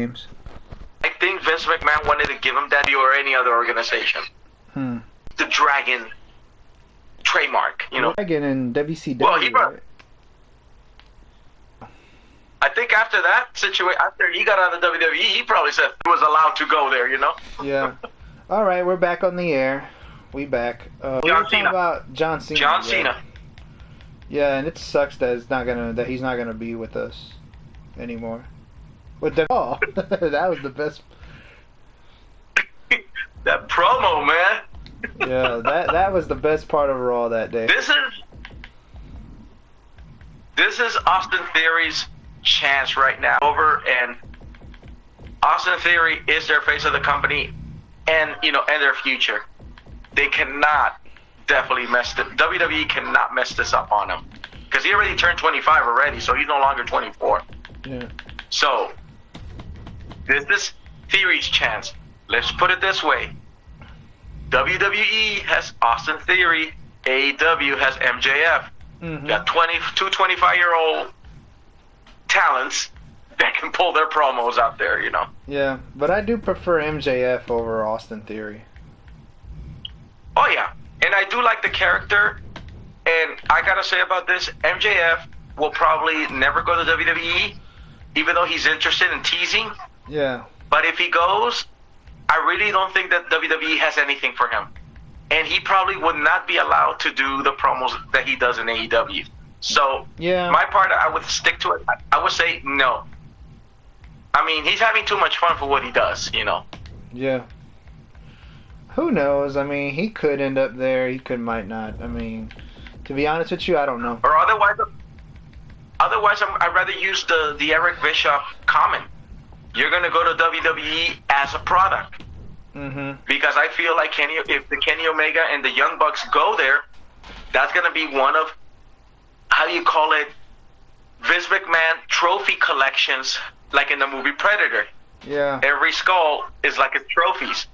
games. I think Vince McMahon wanted to give him that or any other organization. The Dragon trademark, you know. Dragon and WCW. Well, right? I think after that situation, after he got out of WWE, he probably said he was allowed to go there, you know. Yeah. All right, we're back on the air. We back. John Cena. About John Cena. John Cena. Yeah, and it sucks that he's not gonna be with us anymore. With the that was the best. That promo, man. Yeah, that was the best part of Raw that day. This is Austin Theory's chance right now. And Austin Theory is their face of the company, and their future. They cannot definitely WWE cannot mess this up on him, because he already turned 25 already, so he's no longer 24. Yeah. So this is Theory's chance. Let's put it this way: WWE has Austin Theory, AEW has MJF. Got 22 25-year-old talents that can pull their promos out there, you know. Yeah, but I do prefer MJF over Austin Theory. Oh yeah, and I do like the character, and I gotta say about this, MJF will probably never go to WWE, even though he's interested in teasing. Yeah. But if he goes, I really don't think that WWE has anything for him. And he probably would not be allowed to do the promos that he does in AEW. So, yeah, my part, I would stick to it. I would say no. I mean, he's having too much fun for what he does, you know. Yeah. Who knows? I mean, he could end up there. He might not. I mean, to be honest with you, I don't know. Or otherwise, I'd rather use the Eric Bischoff comment. You're going to go to WWE as a product. Because I feel like if the Kenny Omega and the Young Bucks go there, that's going to be one of, how do you call it, Vince McMahon trophy collections, like in the movie Predator. Yeah. Every skull is like a trophies.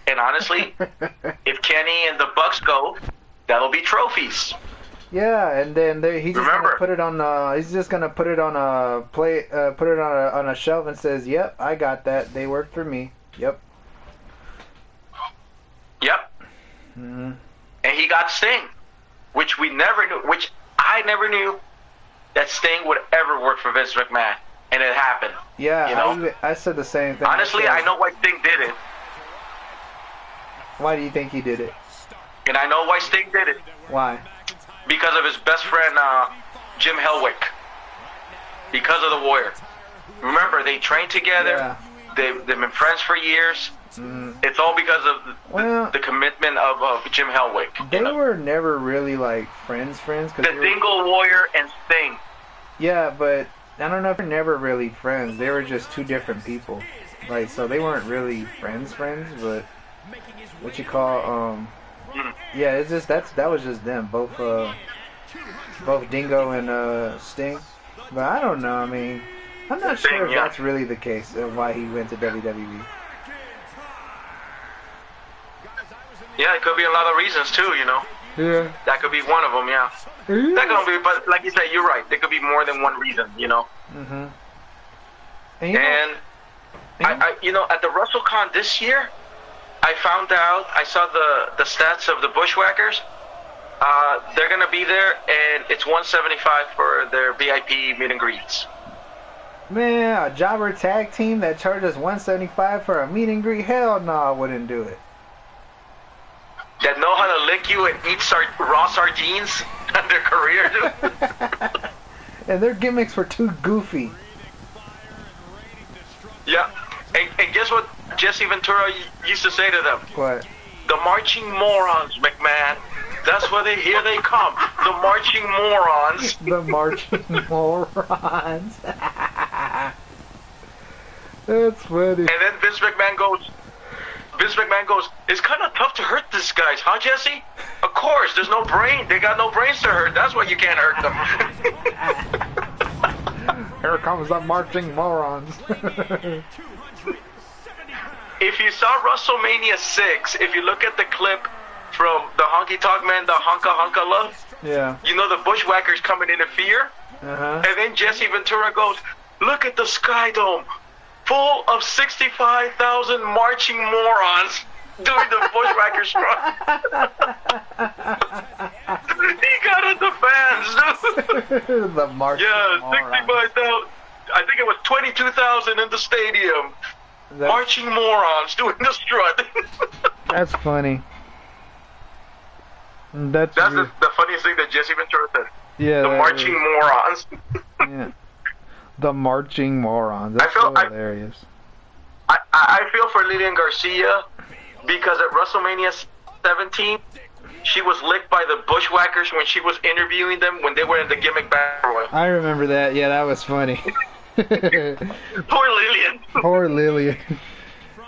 And honestly, if Kenny and the Bucks go, that'll be trophies. Yeah, and then he's just gonna put it on. He's just gonna put it on a put it on a shelf and says, "Yep, I got that. They worked for me." Yep. Yep. And he got Sting, which we never knew. Which I never knew that Sting would ever work for Vince McMahon, and it happened. Yeah, you know? I said the same thing. Honestly, I know why Sting did it. Why do you think he did it? And I know why Sting did it. Why? Because of his best friend, Jim Hellwick. Because of the Warrior. Remember, they trained together. Yeah. They've been friends for years. It's all because of the commitment of Jim Hellwick. They were never really like friends. The Dingle Warrior and Sting. Yeah, but I don't know if they're never really friends. They were just two different people. Like, so they weren't really friends, but what you call, yeah, it's just, that was just them, both Dingo and Sting. But I don't know, I mean, I'm not sure if that's really the case of why he went to WWE. Yeah, it could be a lot of reasons too, you know. Yeah. That could be one of them, yeah. That could be, but like you said, you're right. There could be more than one reason, you know. And I at the WrestleCon this year, I found out, I saw the stats of the Bushwhackers. They're going to be there, and it's $175 for their VIP meet and greets. Man, a jobber tag team that charges $175 for a meet and greet? Hell no, I wouldn't do it. That know how to lick you and eat raw sardines in their career, dude. And their gimmicks were too goofy. Yeah. And guess what Jesse Ventura used to say to them? What? The marching morons, McMahon. That's where here they come. The marching morons. The marching morons. That's funny. And then Vince McMahon goes, it's kind of tough to hurt these guys, huh, Jesse? Of course, there's no brain. They got no brains to hurt. That's why you can't hurt them. Here comes the marching morons. If you saw WrestleMania 6, if you look at the clip from the Honky Tonk Man, the Honka Love, yeah, you know the Bushwhackers come and interfere, and then Jesse Ventura goes, look at the Sky Dome. full of 65,000 marching morons doing the bushwhacker strut. He got at the fans, dude. The marching morons. 65,000. I think it was 22,000 in the stadium. Marching morons doing the strut. That's funny. That's the funniest thing that Jesse Ventura said. Yeah. The marching morons. Yeah. The marching morons. That's so hilarious. I feel for Lillian Garcia because at WrestleMania 17, she was licked by the Bushwhackers when she was interviewing them when they were in the gimmick battle royal. I remember that. Yeah, that was funny. Poor Lillian. Poor Lillian.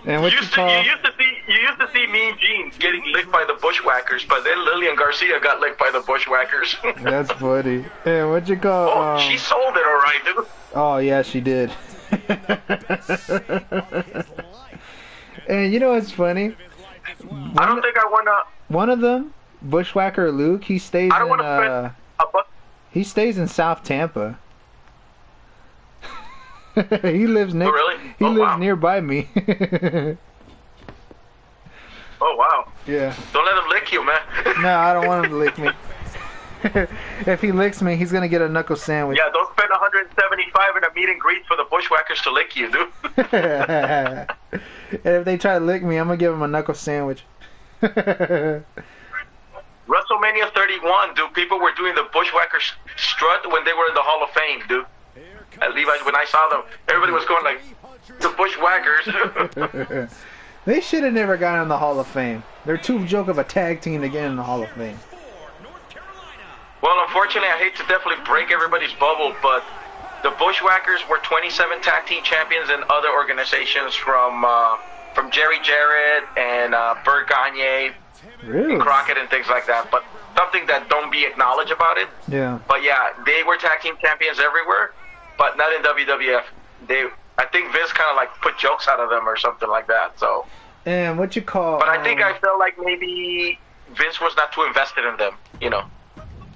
And what you used to see Mean Gene getting licked by the Bushwhackers, but then Lillian Garcia got licked by the Bushwhackers. That's funny. And what you call? Oh, she sold it all right, dude. Oh yeah, she did. And you know what's funny? I don't think I want to. One of them, Bushwhacker Luke, he stays he stays in South Tampa. He lives next. Oh, really? He lives nearby me. Oh wow. Yeah. Don't let him lick you, man. No, I don't want him to lick me. If he licks me, he's gonna get a knuckle sandwich. Yeah, don't spend 175 in a meet and greet for the Bushwhackers to lick you, dude. And if they try to lick me, I'm gonna give them a knuckle sandwich. WrestleMania 31, dude, people were doing the Bushwhacker strut when they were in the Hall of Fame, dude. At Levi's, when I saw them, everybody was going like, the Bushwhackers. They should have never gotten in the Hall of Fame. They're too joke of a tag team to get in the Hall of Fame. Well, unfortunately, I hate to definitely break everybody's bubble, but the Bushwhackers were 27 tag team champions in other organizations from Jerry Jarrett and Bert Gagne, really? And Crockett and things like that. But something that don't be acknowledged about it. Yeah. But yeah, they were tag team champions everywhere, but not in WWF. I think Vince kind of like put jokes out of them or something like that. So. And what you call? But I think I felt like maybe Vince was not too invested in them. You know.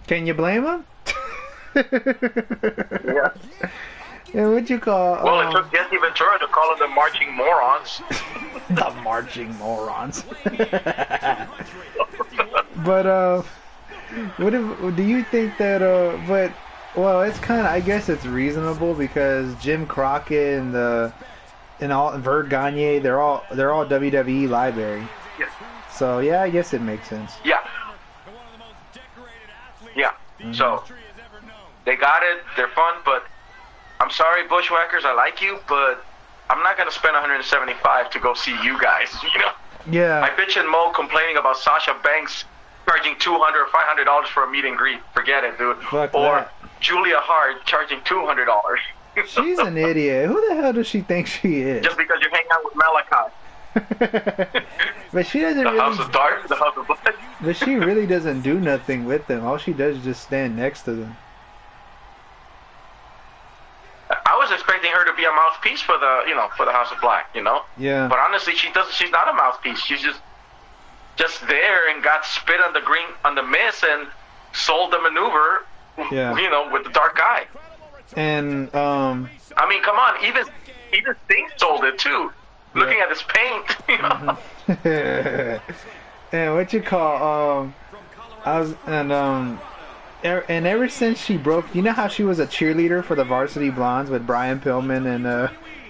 Can you blame him? Yeah. And what you call? Well, it took Jesse Ventura to call them the marching morons. The marching morons. But do you think that but well, it's kind of, I guess it's reasonable because Jim Crockett and Vert Gagne, they're all WWE library. Yes. So yeah, I guess it makes sense. Yeah. Yeah. Mm-hmm. So they got it. They're fun, but I'm sorry, Bushwhackers. I like you, but I'm not gonna spend 175 to go see you guys. You know. Yeah. I bitch and moan complaining about Sasha Banks charging $200 or $500 for a meet and greet. Forget it, dude. Fuck or that. Julia Hart charging $200. She's an idiot. Who the hell does she think she is? Just because you hang out with Malachi. But she doesn't really. The House of Dark, the House of Blood. But she really doesn't do nothing with them. All she does is just stand next to them. I was expecting her to be a mouthpiece for the House of Black, you know. Yeah. But honestly, she doesn't. She's not a mouthpiece. She's just there and got spit on the miss and sold the maneuver. Yeah. You know, with the dark guy. And I mean, come on, even Sting sold it too. Yeah. Looking at his paint, you know. And what you call and ever since she broke, you know how she was a cheerleader for the Varsity Blondes with Brian Pillman and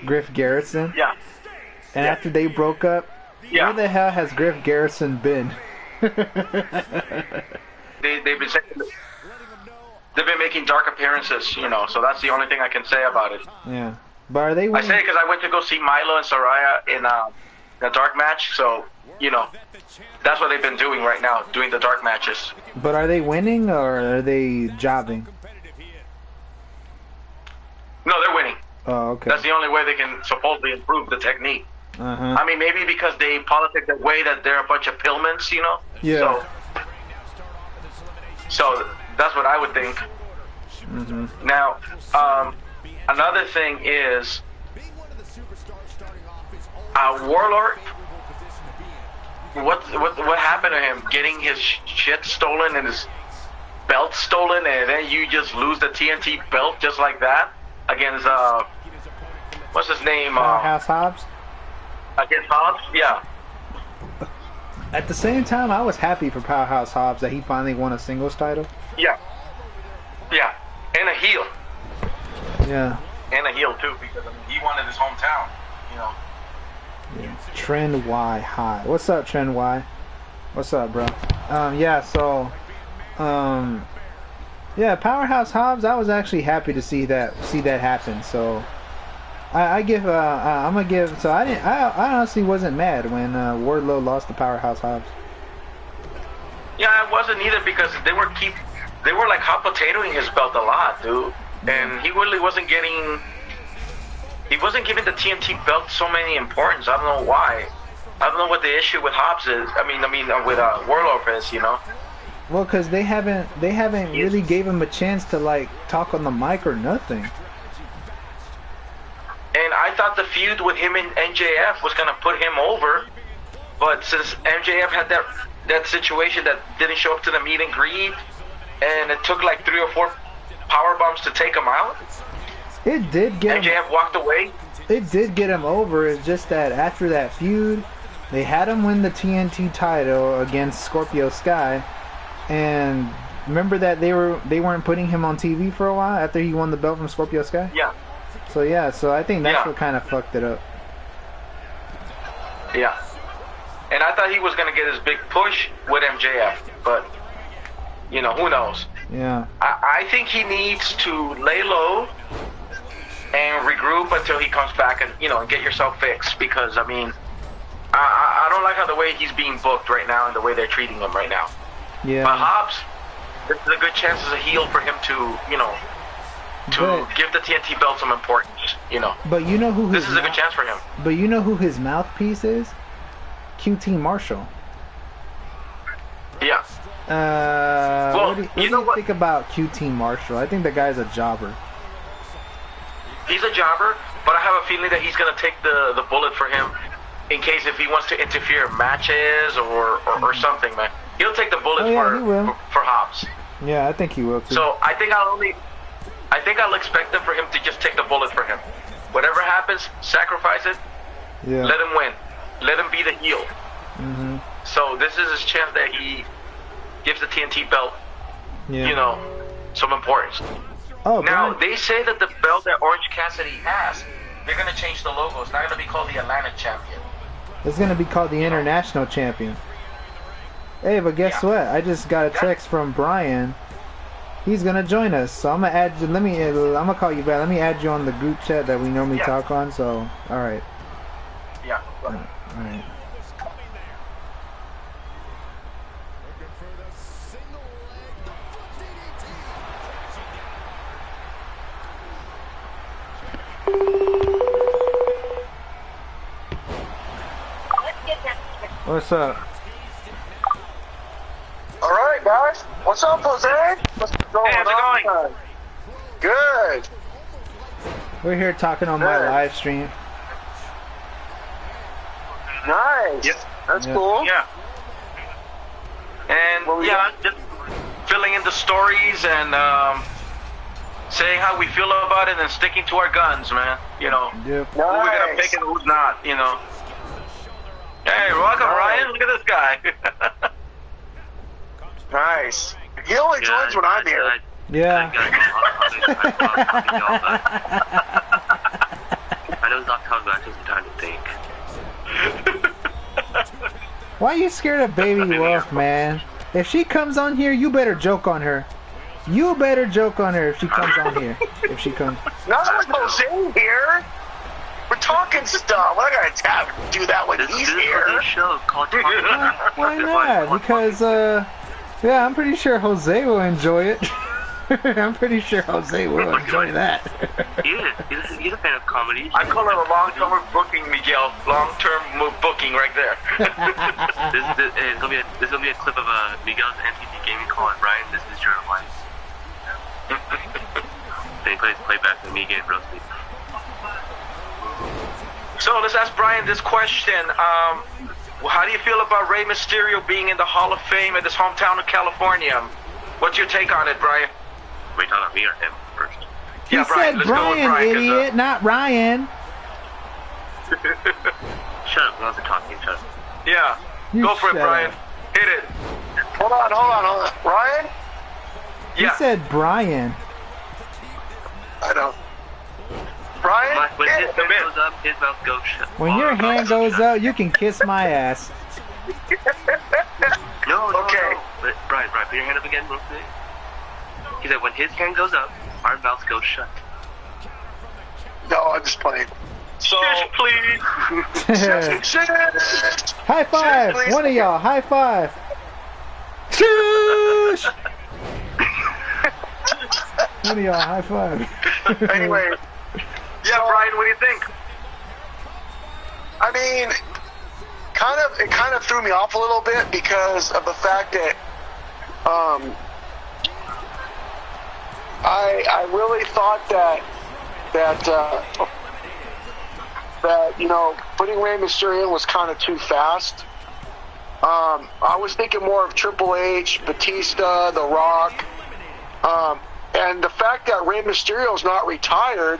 Griff Garrison? Yeah. And after they broke up, where the hell has Griff Garrison been? They've been making dark appearances, you know, so that's the only thing I can say about it. Yeah. But are they winning? I say it because I went to go see Milo and Saraya in a dark match, so, you know, that's what they've been doing right now, doing the dark matches. But are they winning or are they jobbing? No, they're winning. Oh, okay. That's the only way they can supposedly improve the technique. Uh-huh. I mean, maybe because they politic the way that they're a bunch of pillments, you know? Yeah. So that's what I would think. Mm-hmm. Now, another thing is, Warlord. What happened to him? Getting his shit stolen and his belt stolen, and then you just lose the TNT belt just like that against what's his name? Powerhouse Hobbs. Against Hobbs? Yeah. At the same time, I was happy for Powerhouse Hobbs that he finally won a singles title. Yeah. Yeah. And a heel. Yeah. And a heel too, because I mean, he wanted his hometown, you know. Yeah. Trend Y High. What's up, Trend Y? What's up, bro? Yeah, so yeah, Powerhouse Hobbs, I was actually happy to see that happen. So I'm gonna give. So I honestly wasn't mad when Wardlow lost to Powerhouse Hobbs. Yeah, I wasn't either, because they were like hot potatoing his belt a lot, dude. And he really wasn't giving the TNT belt so many importance. I don't know why. I don't know what the issue with Hobbs is. I mean with Wardlow is, you know. Well, because they haven't really gave him a chance to like talk on the mic or nothing. And I thought the feud with him and MJF was gonna put him over, but since MJF had that situation that didn't show up to the meet and greet, and it took like 3 or 4 power bombs to take him out. It did get MJF walked away. It did get him over. It's just that after that feud, they had him win the TNT title against Scorpio Sky, and remember that they weren't putting him on TV for a while after he won the belt from Scorpio Sky. Yeah. So I think that's what kind of fucked it up. Yeah. And I thought he was gonna get his big push with MJF, but you know, who knows? Yeah. I think he needs to lay low and regroup until he comes back, and you know, and get yourself fixed, because I mean, I don't like how the way he's being booked right now and the way they're treating him right now. Yeah. But Hobbs, this is a good chance as a heel for him to, you know, give the TNT belt some importance, you know. But you know who this is a good chance for him. But you know who his mouthpiece is? QT Marshall. Yeah. What do you think about QT Marshall? I think the guy's a jobber. He's a jobber, but I have a feeling that he's gonna take the bullet for him in case if he wants to interfere in matches or something, man. He'll take the bullet for Hobbs. Yeah, I think he will too. So I think I'll expect for him to just take the bullet for him. Whatever happens, sacrifice it. Yeah. Let him win. Let him be the heel. Mm-hmm. So this is his chance that he gives the TNT belt, you know, some importance. Oh, now, they say that the belt that Orange Cassidy has, they're going to change the logo. It's not going to be called the Atlantic Champion. It's going to be called the International Champion. Hey, but guess what? I just got a text from Brian. He's going to join us. So I'm going to add you. I'm going to call you back. Let me add you on the group chat that we normally talk on. So, all right. Yeah. All right. What's up? All right, guys. What's up, Jose? What's going how's it going? Good. We're here talking on my live stream. Nice. Yep. That's cool. Yeah. And just filling in the stories and saying how we feel about it and sticking to our guns, man. You know, Yep. who we're gonna pick and who's not. You know. Hey, welcome, Ryan. Look at this guy. Nice. He only joins when I'm here. Yeah. I know it's not coming back just in time to think. Why are you scared of Baby Wolf, man? If she comes on here, you better joke on her. You better joke on her if she comes on here. If she comes. Not with Jose here. We're talking stuff. We're not gonna do that when he's here. Why not? Because, yeah, I'm pretty sure Jose will enjoy it. I'm pretty sure Jose will enjoy that. He's a fan of comedy. I call it a long-term booking, Miguel. Long-term booking right there. This is gonna be a clip of Miguel's MTG Gaming calling Ryan, this is your life. Then he plays playback with me getting roasted. So let's ask Brian this question. How do you feel about Rey Mysterio being in the Hall of Fame at his hometown of California? What's your take on it, Brian? Wait, talking about me or him first? He said Brian. Let's go with Brian, Brian, idiot, not Ryan. Shut up, we wasn't talking. Shut up. Yeah. You Go for it, shut Brian. up. Hit it. Hold on. Ryan? You Yeah. said Brian. I don't. Brian? When his hit hand it. goes up, his mouth goes shut. When your hand goes up, you can kiss my ass. No. Okay. But Brian, put your hand up again real quick. He said when his hand goes up, our mouths go shut. No, I'm just playing. So, Shush, please. High five! Please. One of y'all, high five! Shush! One of y'all, high five. Anyway, Yeah, Brian, what do you think? I mean, it kind of threw me off a little bit because of the fact that I really thought that you know, putting Rey Mysterio was kind of too fast. I was thinking more of Triple H, Batista, The Rock, and the fact that Rey Mysterio's not retired.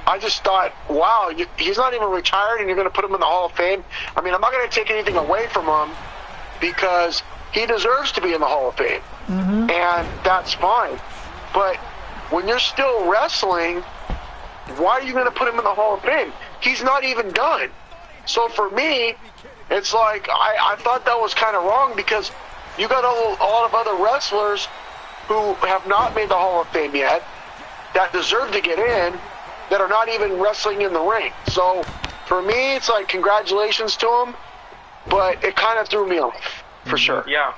I just thought, wow, he's not even retired and you're going to put him in the Hall of Fame? I mean, I'm not going to take anything away from him because he deserves to be in the Hall of Fame. Mm-hmm. And that's fine. But when you're still wrestling, why are you going to put him in the Hall of Fame? He's not even done. So for me, it's like I thought that was kind of wrong because you got a lot of other wrestlers who have not made the Hall of Fame yet that deserve to get in that are not even wrestling in the ring. So for me, it's like congratulations to him, but it kind of threw me off for sure. Yeah.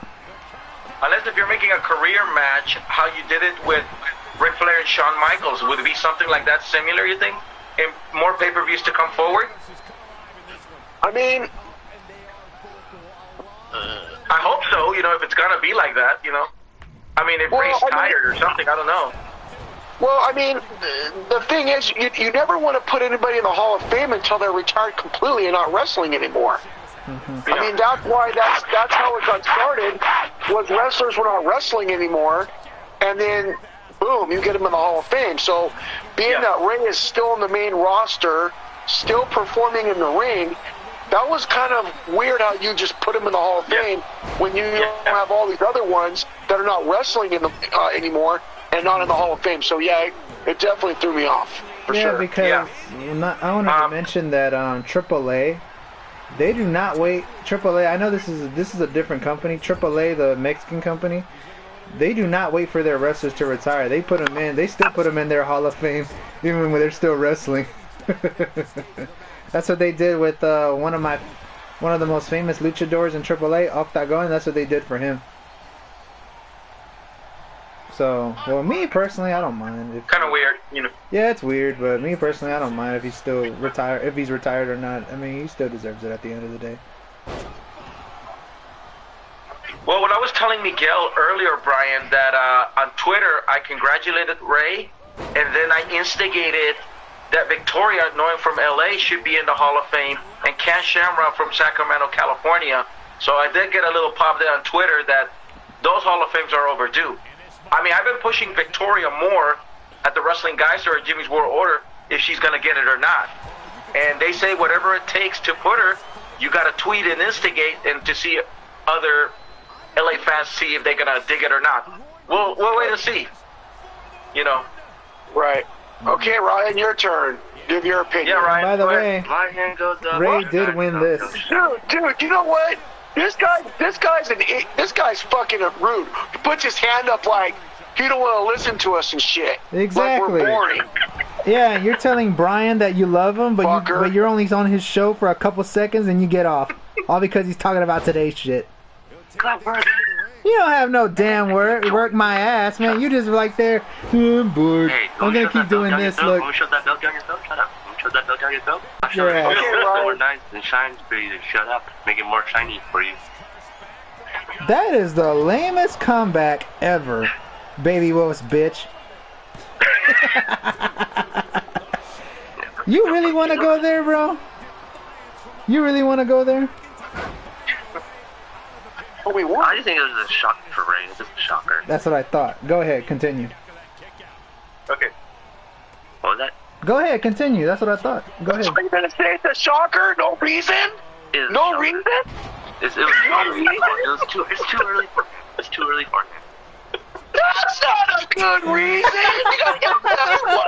Unless if you're making a career match, how you did it with Ric Flair and Shawn Michaels, would it be something like that similar, you think? And more pay-per-views to come forward? I mean, I hope so, you know, if it's gonna be like that, you know. I mean, if Ray's tired or something, I don't know. well, I mean, the thing is, you never want to put anybody in the Hall of Fame until they're retired completely and not wrestling anymore. Mm-hmm. I mean, that's why that's how it got started, was wrestlers were not wrestling anymore, and then, boom, you get them in the Hall of Fame. So, being that Ray is still on the main roster, still performing in the ring, that was kind of weird how you just put him in the Hall of Fame when you have all these other ones that are not wrestling in the, anymore and not in the Hall of Fame. So, yeah, it definitely threw me off, for sure. Because I wanted to mention that AAA, they do not wait. AAA, I know this is a different company. AAA, the Mexican company, they do not wait for their wrestlers to retire. They put them in. They still put them in their Hall of Fame even when they're still wrestling. That's what they did with one of the most famous luchadors in AAA, Octagon. That's what they did for him. So, well, me personally, I don't mind. Kind of weird, you know. Yeah, it's weird, but me personally, I don't mind if he's still retired. If he's retired or not, I mean, he still deserves it at the end of the day. Well, when I was telling Miguel earlier, Brian, that on Twitter I congratulated Ray, and then I instigated that Victoria, knowing from LA, should be in the Hall of Fame, and Ken Shamrock from Sacramento, California. So I did get a little pop there on Twitter that those Hall of Fames are overdue. I mean, I've been pushing Victoria more at the Wrestling Guys or at Jimmy's World Order if she's going to get it or not. And they say whatever it takes to put her, you got to tweet and instigate and to see other LA fans see if they're going to dig it or not. We'll wait and see. You know. Right. Okay, Ryan, your turn. Give your opinion. Yeah, Ryan. By the way, My hand goes up. Ray did win this. Dude, you know what? This guy's fucking rude. He puts his hand up like he don't want to listen to us and shit. Exactly. Like we're boring. Yeah, you're telling Brian that you love him, but you're only on his show for a couple seconds and you get off. All because he's talking about today's shit. You don't have no damn work my ass, man. You just like there, oh, I'm bored. Hey, I'm gonna keep doing this, look. Let me shove that belt down your throat. Shut up. Let me shove that belt down your throat. I'll show Yeah. it Okay, Ryan. more nice and shines for you to shut up. Make it more shiny for you. That is the lamest comeback ever, baby wuss bitch. You really want to go there, bro? You really want to go there? Oh, we won. I just think it was a shock for Ray. It's just a shocker. That's what I thought. Go ahead, continue. Okay. What was that? Go ahead, continue. That's what I thought. Go ahead. So you're gonna say it's a shocker? No reason? No reason? It's too early for him. It's too early for him. That's not a good reason. You gotta get a better one.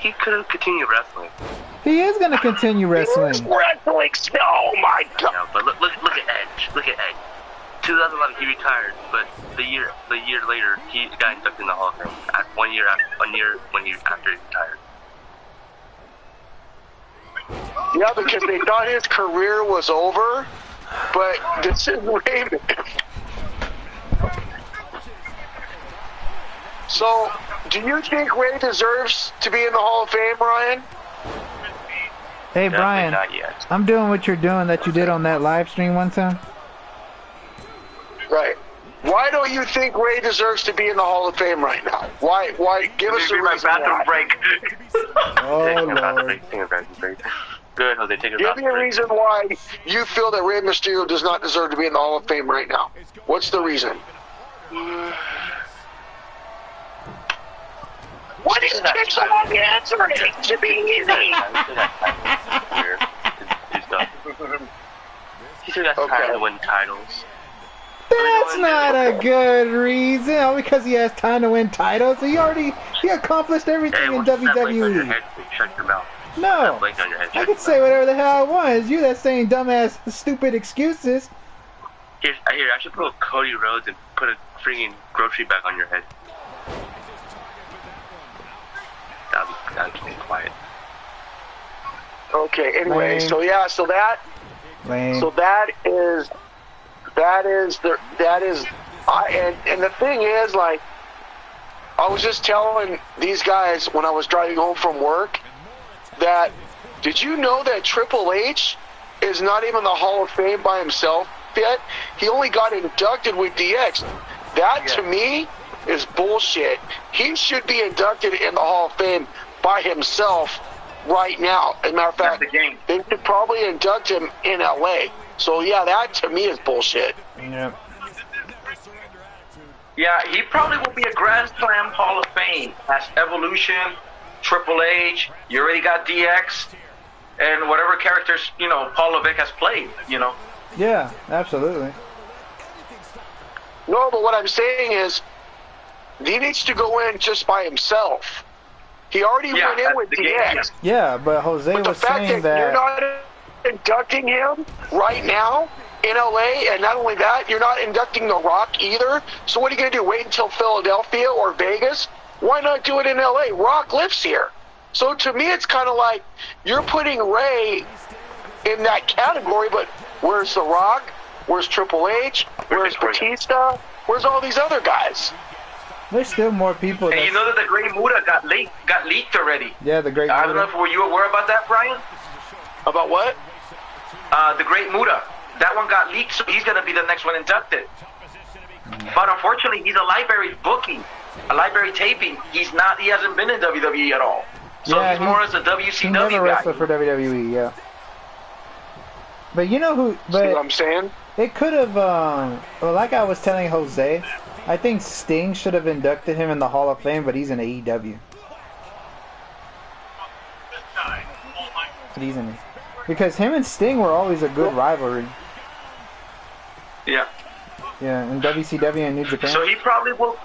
He could have continued wrestling. He is gonna continue wrestling. Wrestling. Oh my god. Yeah, but look at Edge. Look at Edge. 2011 he retired, but the year later he got inducted in the Hall of Fame. One year after he retired. Yeah, because they thought his career was over, but this is Raven. So, do you think Ray deserves to be in the Hall of Fame, Ryan? Hey, Definitely Brian, not yet. I'm doing what you're doing that you did on that live stream one time. Right. Why don't you think Ray deserves to be in the Hall of Fame right now? Why? Give us a Maybe my reason bathroom why. break. Oh, Take a bathroom Lord. break. Good, Jose. Take a Give bathroom me a break. reason why you feel that Rey Mysterio does not deserve to be in the Hall of Fame right now. What's the reason? What is this long answer? It should be easy. He still got time to win titles. That's not a good reason. Oh, because he has time to win titles. He accomplished everything in what's that blank on your WWE. head? Shut your mouth. No, That blank on your head. I Shut can your say mouth. whatever the hell I want. It's you that's saying dumbass, stupid excuses. Here, I should put Cody Rhodes and put a freaking grocery bag on your head. That'll keep me quiet. Okay. Anyway, Lame. so yeah, so that Lame. and the thing is, like, I was just telling these guys when I was driving home from work that, did you know that Triple H is not even in the Hall of Fame by himself yet? He only got inducted with DX. That, to me, is bullshit. He should be inducted in the Hall of Fame by himself right now. As a matter of fact, they should probably induct him in LA. So, yeah, that, to me, is bullshit. Yeah. Yeah, he probably will be a Grand Slam Hall of Fame as Evolution, Triple H. You already got DX, and whatever characters Paul Levesque has played. Yeah, absolutely. No, but what I'm saying is, he needs to go in just by himself. He already went in with DX. Yeah, but Jose But the was fact saying that you're that. not inducting him right now in LA, and not only that, you're not inducting The Rock either. So what are you going to do, wait until Philadelphia or Vegas? Why not do it in LA? Rock lives here. So to me, it's kind of like you're putting Ray in that category, but where's The Rock? Where's Triple H? Where's Batista? Where's all these other guys? There's still more people. And you know that the Great Muta got leaked already. Yeah, the Great I don't know Muta. if were you aware about that, Brian? About what? The Great Muta. That one got leaked, so he's gonna be the next one inducted. But unfortunately, he's a library booking, a library taping. He hasn't been in WWE at all. So Yeah, he's more as a He WCW never guy. wrestled for WWE, yeah. But you know who? See what But I'm saying? it could have. Well, like I was telling Jose, I think Sting should have inducted him in the Hall of Fame, but he's in AEW. But he's in, because him and Sting were always a good rivalry. Yeah. Yeah, in WCW and New Japan. So he probably will.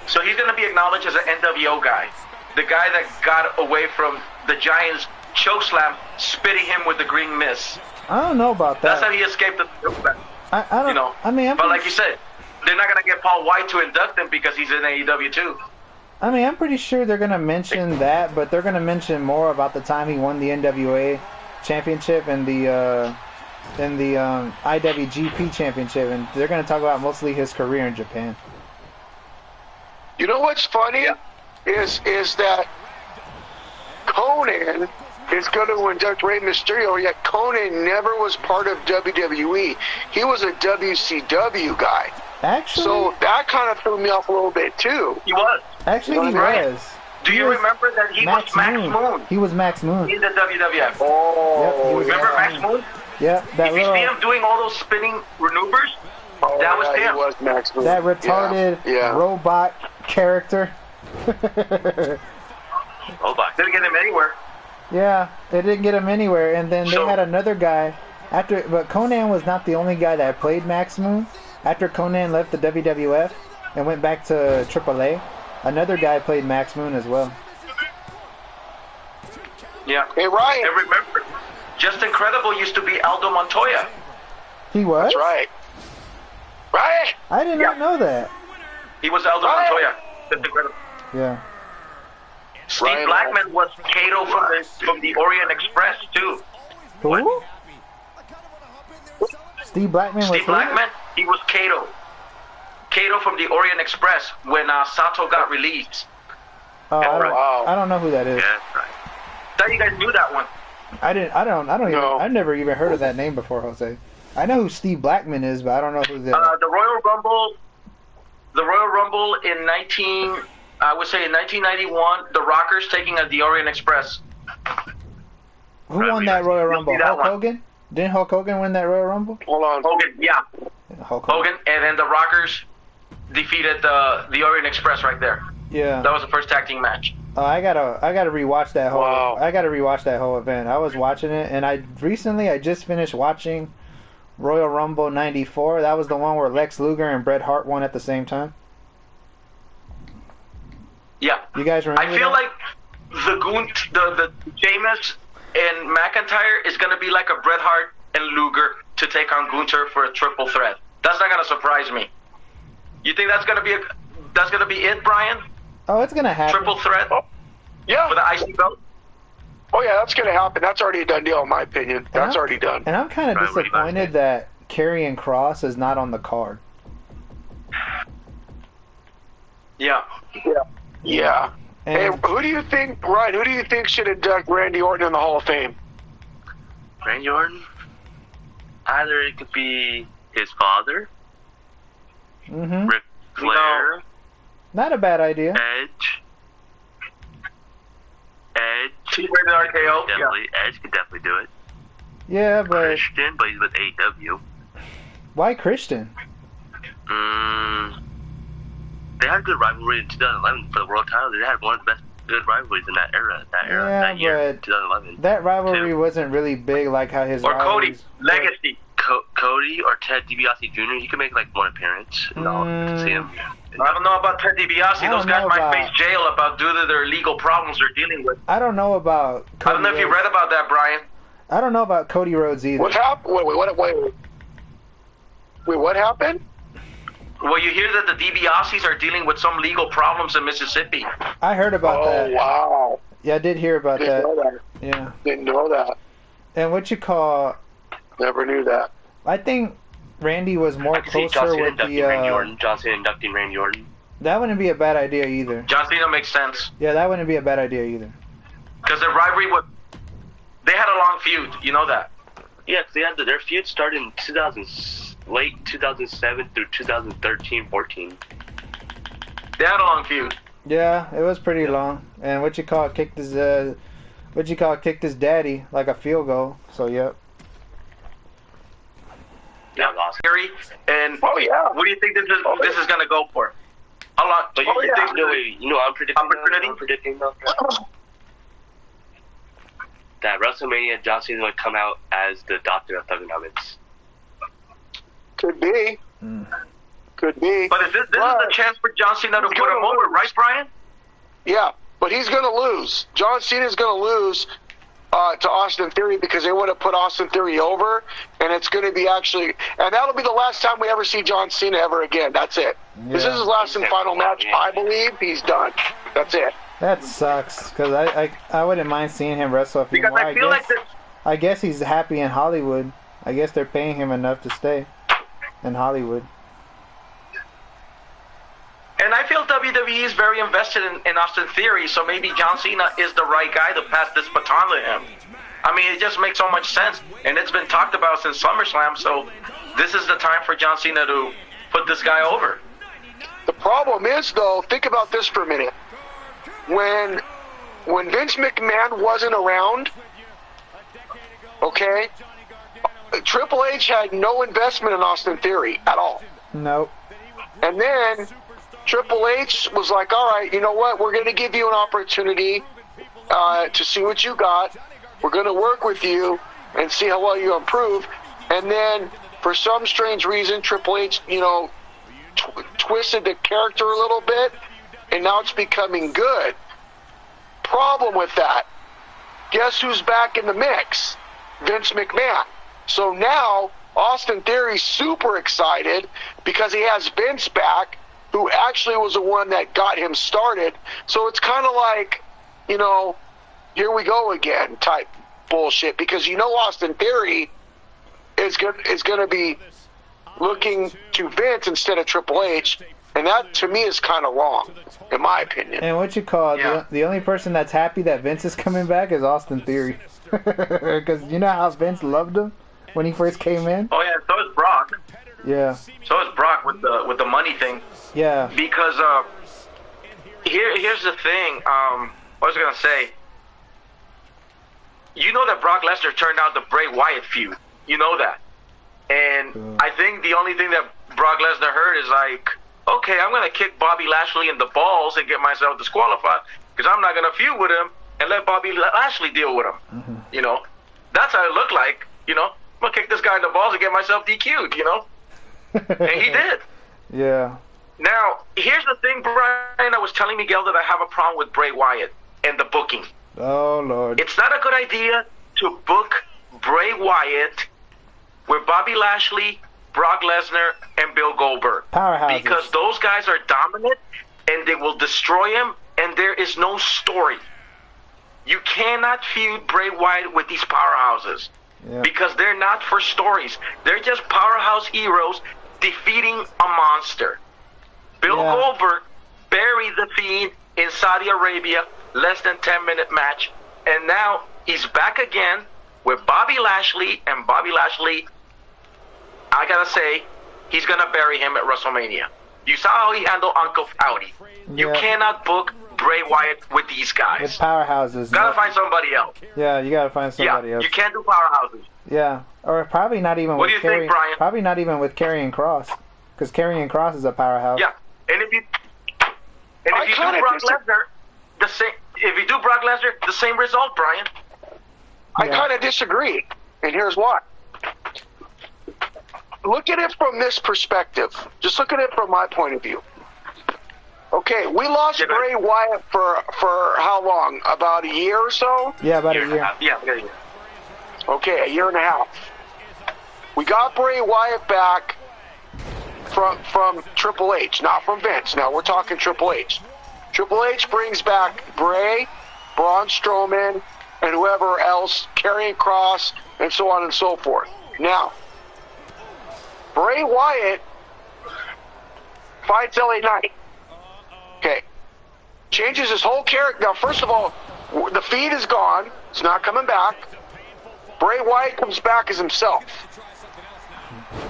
So he's gonna be acknowledged as an NWO guy, the guy that got away from the Giants chokeslam, spitting him with the green mist. I don't know about that. That's how he escaped the chokeslam. I don't. I mean, but like you said, they're not gonna get Paul White to induct him because he's in AEW too. I mean, I'm pretty sure they're gonna mention that, but they're gonna mention more about the time he won the NWA championship and the IWGP championship, and they're gonna talk about mostly his career in Japan. You know what's funny is that Conan is going to induct Rey Mysterio, yet Conan never was part of WWE. He was a WCW guy. Actually, So that kind of threw me off a little bit too. He was. actually, he Right. was. Do you remember that he was Max Moon He was Max Moon. in the WWF? Yep, he was Remember Max Moon? Yeah, that If you see little. him doing all those spinning maneuvers, Oh, That was yeah, him. He was Max Moon. That retarded robot character. Robot. Didn't get him anywhere. Yeah, they didn't get him anywhere, and then they had another guy but Conan was not the only guy that played Max Moon. After Conan left the WWF and went back to AAA, another guy played Max Moon as well. Yeah. Hey, Ryan. And remember, Just Incredible used to be Aldo Montoya. He was? That's right. Ryan! I did not know that. He was Aldo Montoya. Just Incredible. Yeah. Steve Ryan, Blackman was Kato from the Orient Express, too. Who? Steve Blackman was Steve Blackman, he was Kato. Kato from the Orient Express when Sato got released. Oh, wow. I don't know who that is. Yeah, that's right. Thought you guys knew that one. I don't even. I've never even heard of that name before, Jose. I know who Steve Blackman is, but I don't know who the Royal Rumble. The Royal Rumble in 1991. The Rockers taking the Orient Express. Who won that Royal Rumble? Hulk Hogan? Didn't Hulk Hogan win that Royal Rumble? Hold on. Hogan, yeah. Hulk Hogan. And then the Rockers defeated the Orient Express right there. Yeah. That was the first tag team match. I gotta rewatch that whole. Wow. I gotta rewatch that whole event. I was watching it, and I just finished watching Royal Rumble '94. That was the one where Lex Luger and Bret Hart won at the same time. Yeah. You guys remember? I feel that? like the Sheamus and McIntyre is gonna be like a Bret Hart and Luger to take on Gunther for a triple threat. That's not gonna surprise me. You think that's gonna be it, Brian? Oh, it's gonna happen. Triple threat? Yeah. For the IC belt? Oh, yeah, that's going to happen. That's already a done deal, in my opinion. That's already done. And I'm kind of disappointed that Karrion Kross is not on the card. Yeah. Yeah. Hey, And who do you think, Ryan, who do you think should induct Randy Orton in the Hall of Fame? Randy Orton? Either it could be his father, Ric Flair, not a bad idea. Edge. RKO. Edge could definitely do it. Yeah, but Christian, but he's with AEW. why Christian? They had a good rivalry in 2011 for the world title. They had one of the best good rivalries in that era. That year, but 2011. that rivalry wasn't really big like how his Or Cody. rivalries- Legacy. Cody or Ted DiBiase Jr. He could make like one appearance. No, see him. I don't know about Ted DiBiase. I Those don't guys know might about- face jail due to their legal problems they're dealing with. I don't know about. I don't know if you read about that, Brian. I don't know about Cody Rhodes either. What happened? Wait, what happened? Well, you hear that the DiBiases are dealing with some legal problems in Mississippi. I heard about that. Oh, wow. Yeah, I did hear about Didn't that. know that. Yeah. Didn't know that. And what you call? Never knew that. I think Randy was more I could see closer John Cena with inducting the. Randy Orton. John Cena inducting Randy Orton. That wouldn't be a bad idea either. John Cena makes sense. Yeah, that wouldn't be a bad idea either. Because their rivalry was... They had a long feud. You know that. Yeah, because they had their feud started in late 2007 through 2013-14. They had a long feud. Yeah, it was pretty long. And what you call kicked his daddy like a field goal. So yep. Yeah, lost. Theory. And Oh, yeah. what do you think this is going to go for? How long? Do you think I'm predicting that WrestleMania John Cena would come out as the Doctor of Thugonomics. Could be. Could be. But this is the chance for John Cena to put him over, right, Brian? Yeah, but he's going to lose. John Cena's going to lose to Austin Theory because they want to put Austin Theory over, and it's going to be and that'll be the last time we ever see John Cena ever again. That's it. Yeah. This is his last and final match. I believe he's done. That's it. That sucks because I wouldn't mind seeing him wrestle a few Because more. I feel like I guess he's happy in Hollywood. I guess they're paying him enough to stay in Hollywood. And I feel WWE is very invested in Austin Theory, so maybe John Cena is the right guy to pass this baton to him. I mean, it just makes so much sense, and it's been talked about since SummerSlam, so this is the time for John Cena to put this guy over. The problem is, though, think about this for a minute. When Vince McMahon wasn't around, okay, Triple H had no investment in Austin Theory at all. Nope. And then Triple H was like, all right, you know what? We're going to give you an opportunity to see what you got. We're going to work with you and see how well you improve. And then, for some strange reason, Triple H, twisted the character a little bit, and now it's becoming good. Problem with that, guess who's back in the mix? Vince McMahon. So now, Austin Theory's super excited because he has Vince back, who actually was the one that got him started. So it's kind of like, here we go again type bullshit, because Austin Theory is going to be looking to Vince instead of Triple H, and that to me is kind of wrong, in my opinion. And the only person that's happy that Vince is coming back is Austin Theory, because you know how Vince loved him when he first came in. Oh yeah, so is Brock. Yeah. So is Brock with the money thing. Yeah. Because here's the thing. What was I gonna say? You know that Brock Lesnar turned out the Bray Wyatt feud. You know that. And I think the only thing that Brock Lesnar heard is like, okay, I'm going to kick Bobby Lashley in the balls and get myself disqualified because I'm not going to feud with him and let Bobby Lashley deal with him. Mm-hmm. That's how it looked like. I'm going to kick this guy in the balls and get myself DQ'd, And he did. Yeah. Now, here's the thing, Brian. I was telling Miguel that I have a problem with Bray Wyatt and the booking. Oh, Lord. It's not a good idea to book Bray Wyatt with Bobby Lashley, Brock Lesnar, and Bill Goldberg. Powerhouses. Because those guys are dominant, and they will destroy him, and there is no story. You cannot feud Bray Wyatt with these powerhouses. Yeah. Because they're not for stories. They're just powerhouse heroes defeating a monster. Bill Goldberg buried the Fiend in Saudi Arabia, less than 10-minute match, and now he's back again with Bobby Lashley, and Bobby Lashley, I gotta say, he's gonna bury him at WrestleMania. You saw how he handled Uncle Howdy. You cannot book Bray Wyatt with these guys. With powerhouses. Gotta find somebody else. Yeah, you gotta find somebody else. You can't do powerhouses. Yeah, or probably not even what with do you think, Brian? Probably not even with Karrion Kross, because Karrion Kross is a powerhouse. Yeah, and if you do Brock Lesnar, the same. If you do Brock Lesnar, the same result, Brian. I kind of disagree, and here's why. Look at it from this perspective. Just look at it from my point of view. Okay, we lost Bray Wyatt for how long? About a year or so? Yeah, about a year. Yeah, a year. Okay, a year and a half. We got Bray Wyatt back from Triple H, not from Vince. Now we're talking Triple H. Triple H brings back Bray, Braun Strowman, and whoever else, Karrion Kross, and so on and so forth. Now, Bray Wyatt fights LA Knight. Okay. Changes his whole character. Now, first of all, the feed is gone. It's not coming back. Bray Wyatt comes back as himself.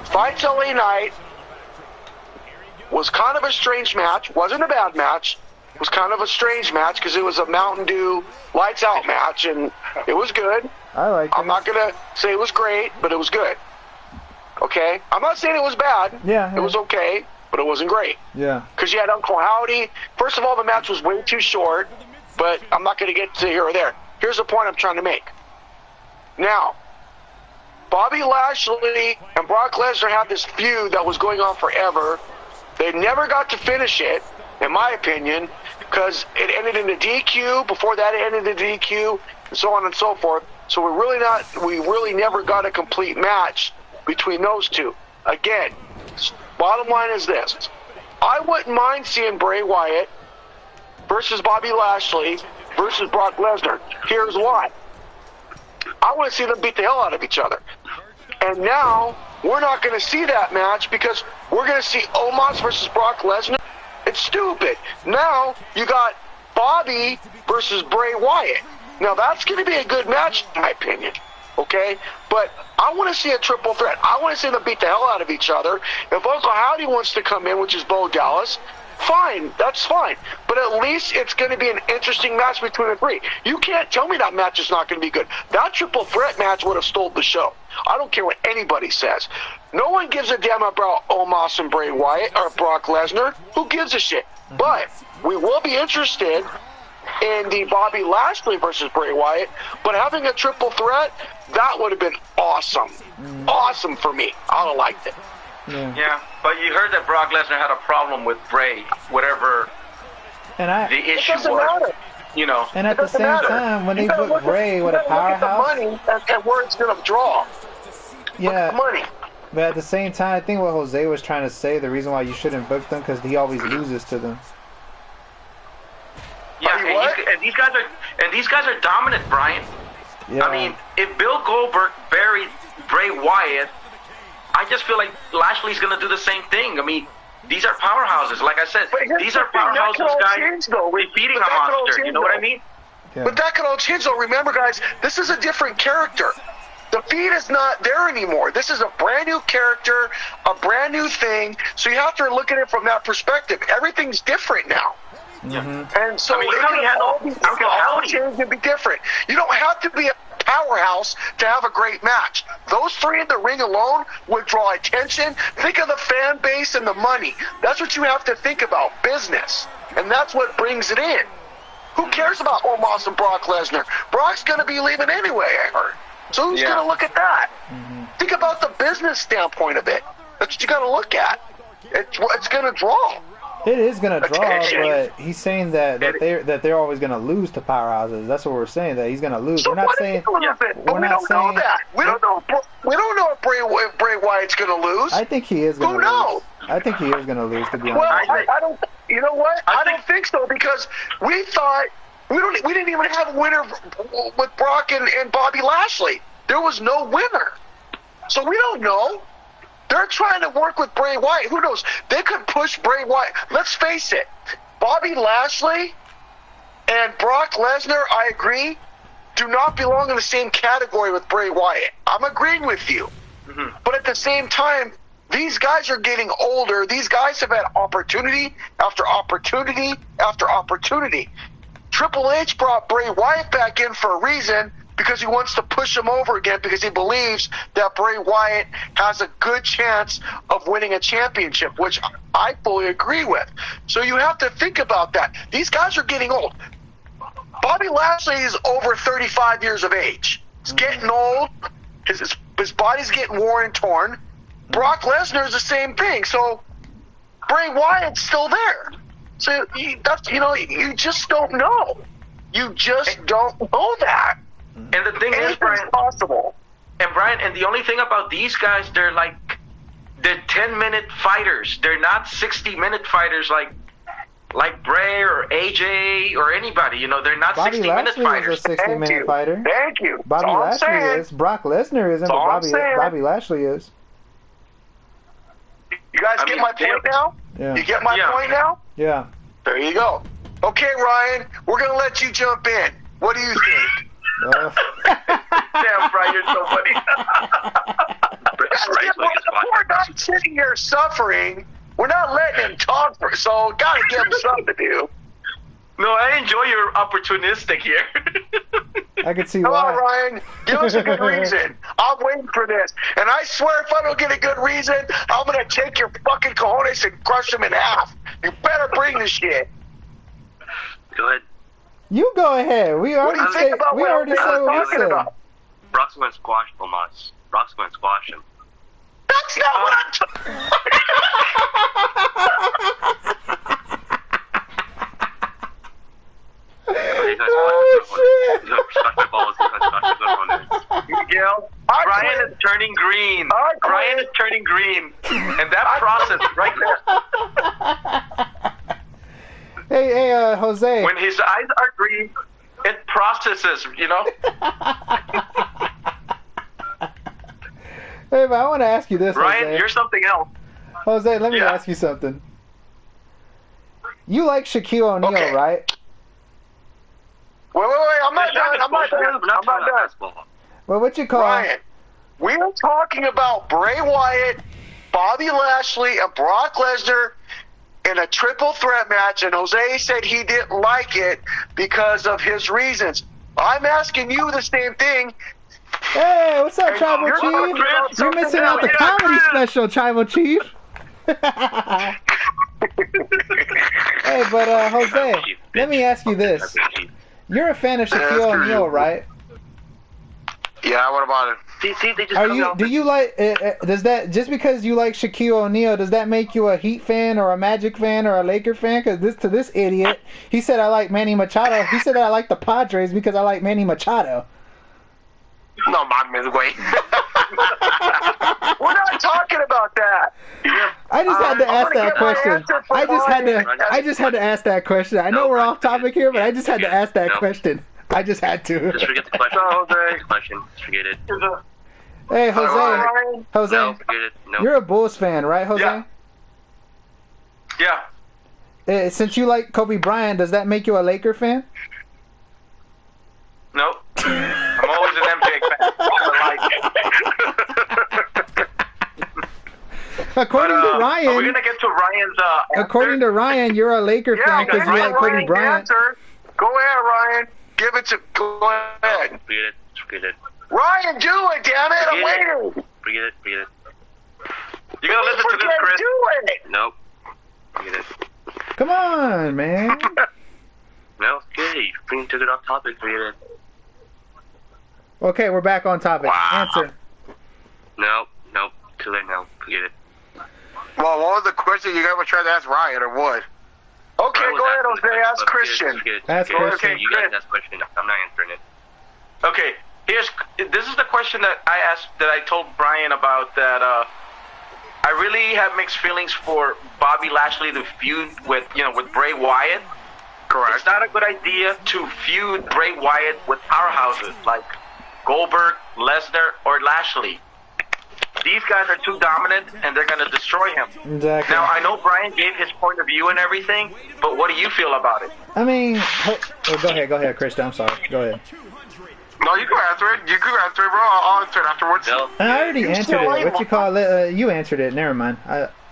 Fights LA Knight. Was kind of a strange match. Wasn't a bad match. Was kind of a strange match because it was a Mountain Dew lights out match, and it was good. I like it. I'm not going to say it was great, but it was good. Okay? I'm not saying it was bad. Yeah. It was okay, but it wasn't great. Yeah. Because you had Uncle Howdy. First of all, the match was way too short, but I'm not going to get to here or there. Here's the point I'm trying to make. Now, Bobby Lashley and Brock Lesnar had this feud that was going on forever. They never got to finish it, in my opinion, because it ended in a DQ. Before that, it ended in a DQ, and so on and so forth. So we really never got a complete match between those two. Again, bottom line is this. I wouldn't mind seeing Bray Wyatt versus Bobby Lashley versus Brock Lesnar. Here's why. I want to see them beat the hell out of each other. And now, we're not going to see that match because we're going to see Omos versus Brock Lesnar. It's stupid. Now, you got Bobby versus Bray Wyatt. Now, that's going to be a good match, in my opinion. Okay? But I want to see a triple threat. I want to see them beat the hell out of each other. If Uncle Howdy wants to come in, which is Bo Dallas, fine, that's fine. But at least it's going to be an interesting match between the three. You can't tell me that match is not going to be good. That triple threat match would have stole the show. I don't care what anybody says. No one gives a damn about Omos and Bray Wyatt or Brock Lesnar. Who gives a shit? But we will be interested in the Bobby Lashley versus Bray Wyatt. But having a triple threat, that would have been awesome. Awesome for me. I would have liked it. Yeah, but you heard that Brock Lesnar had a problem with Bray, whatever the issue was. Matter. You know. And at the same time, when they put Bray with a powerhouse, look at the money and where it's going to draw. Yeah. Look at the money. But at the same time, I think what Jose was trying to say, the reason why you shouldn't book them, because he always loses to them. Yeah, and these guys are dominant, Brian. Yeah. I mean, if Bill Goldberg buried Bray Wyatt, I just feel like Lashley's going to do the same thing. I mean, these are powerhouses. Like I said, these are powerhouses, guys, defeating a monster. You know what I mean? Yeah. But that could all change, though. Remember, guys, this is a different character. The feed is not there anymore. This is a brand new character, a brand new thing. So you have to look at it from that perspective. Everything's different now. And so it can all change and be different. You don't have to be a powerhouse to have a great match. Those three in the ring alone would draw attention. Think of the fan base and the money. That's what you have to think about, business. And that's what brings it in. Who cares about Omos and Brock Lesnar? Brock's going to be leaving anyway, I heard. So who's going to look at that? Think about the business standpoint of it. That's what you got to look at. It's going to draw. It is going to draw, but he's saying that they're always going to lose to powerhouses. That's what we're saying, that he's going to lose. So we're not saying we don't know that. We don't know if Bray Wyatt's going to lose. I think he is going to lose. Who knows? I think he is going to lose, to be honest. Well, I don't. You know what? I don't think so, because we thought we didn't even have a winner with Brock and Bobby Lashley. There was no winner, so we don't know. They're trying to work with Bray Wyatt. Who knows? They could push Bray Wyatt. Let's face it. Bobby Lashley and Brock Lesnar, I agree, do not belong in the same category with Bray Wyatt. I'm agreeing with you. But at the same time, these guys are getting older. These guys have had opportunity after opportunity after opportunity. Triple H brought Bray Wyatt back in for a reason, because he wants to push him over again, because he believes that Bray Wyatt has a good chance of winning a championship, which I fully agree with. So you have to think about that. These guys are getting old. Bobby Lashley is over 35 years of age. He's getting old. His body's getting worn and torn. Brock Lesnar is the same thing. So Bray Wyatt's still there. So you just don't know. You just don't know that. And the thing is, Brian, possible. And Brian, and the only thing about these guys, they're 10-minute fighters. They're not 60-minute fighters like Bray or AJ or anybody. You know, they're not 60-minute fighters. Bobby Lashley is a 60-minute fighter. Thank you. Bobby Lashley is. Brock Lesnar isn't, but Bobby Lashley is. You guys get my point now? Yeah. You get my point now? Yeah. There you go. Okay, Ryan, we're going to let you jump in. What do you think? Damn, Brian, you're so funny. We're not sitting here suffering. We're not letting him talk, so gotta give him something to do. No, I enjoy your opportunistic here. I can see why. why. Come on, Ryan. Give us a good reason. I'm waiting for this. And I swear if I don't get a good reason, I'm going to take your fucking cojones and crush them in half. You better bring this shit. Go ahead. You go ahead. We already said what we said. Brock's going to squash Omos. Brock's going to squash him. That's not what I'm talking Miguel, Brian is turning green. Brian is turning green. And that process right there. Hey, Jose. When his eyes are green, it processes, you know? Hey, but I want to ask you this, Ryan, Jose. you're something else. Jose, let me ask you something. You like Shaquille O'Neal, right? Wait, I'm not done. Well, what you call Ryan, we are talking about Bray Wyatt, Bobby Lashley, and Brock Lesnar in a triple threat match, and Jose said he didn't like it because of his reasons. I'm asking you the same thing. Hey, what's up, Tribal Chief? You're missing out the comedy special, Tribal Chief. Hey, but Jose, let me ask you this. You're a fan of Shaquille O'Neal, right? Yeah, what about it? See, they just do you like, does that, just because you like Shaquille O'Neal, does that make you a Heat fan or a Magic fan or a Laker fan? Because to this idiot, he said I like Manny Machado. He said that I like the Padres because I like Manny Machado. No, mames, güey. We're not talking about that. I just had to ask that question. I just had to ask that question. I know we're off topic here, but I just had to ask that question. I just had to. Just forget the question. Just forget it. Hey, Jose. No, forget it. No. You're a Bulls fan, right, Jose? Yeah. Since you like Kobe Bryant, does that make you a Laker fan? Nope. I'm always an MJ fan. According to Ryan, we're gonna get to Ryan's. According to Ryan, you're a Laker fan because you like Kobe Bryant. Go ahead, Ryan. Give it to. Go ahead. Forget it. Ryan, do it, damn it! I'm waiting. Forget it. You gonna listen to this, Chris? Do it. Nope. Forget it. Come on, man. No, okay. You freaking took it off topic. Forget it. Okay, we're back on topic. Wow. Answer. Nope. Too late now. Forget it. Well, what was the question you guys were trying to ask Ryan, or what? Okay, go ahead, Jose. Ask Christian. Ask Christian. Okay, you guys ask question. I'm not answering it. Okay, this is the question that I told Brian about that. I really have mixed feelings for Bobby Lashley to feud with Bray Wyatt. Correct. It's not a good idea to feud Bray Wyatt with powerhouses like Goldberg, Lesnar, or Lashley. These guys are too dominant, and they're going to destroy him. Exactly. Now, I know Brian gave his point of view and everything, but what do you feel about it? I mean, go ahead, Christian. I'm sorry. Go ahead. No, you can answer it. You can answer it, bro. I'll answer it afterwards. No. I already answered it. What you call it? You answered it. Never mind.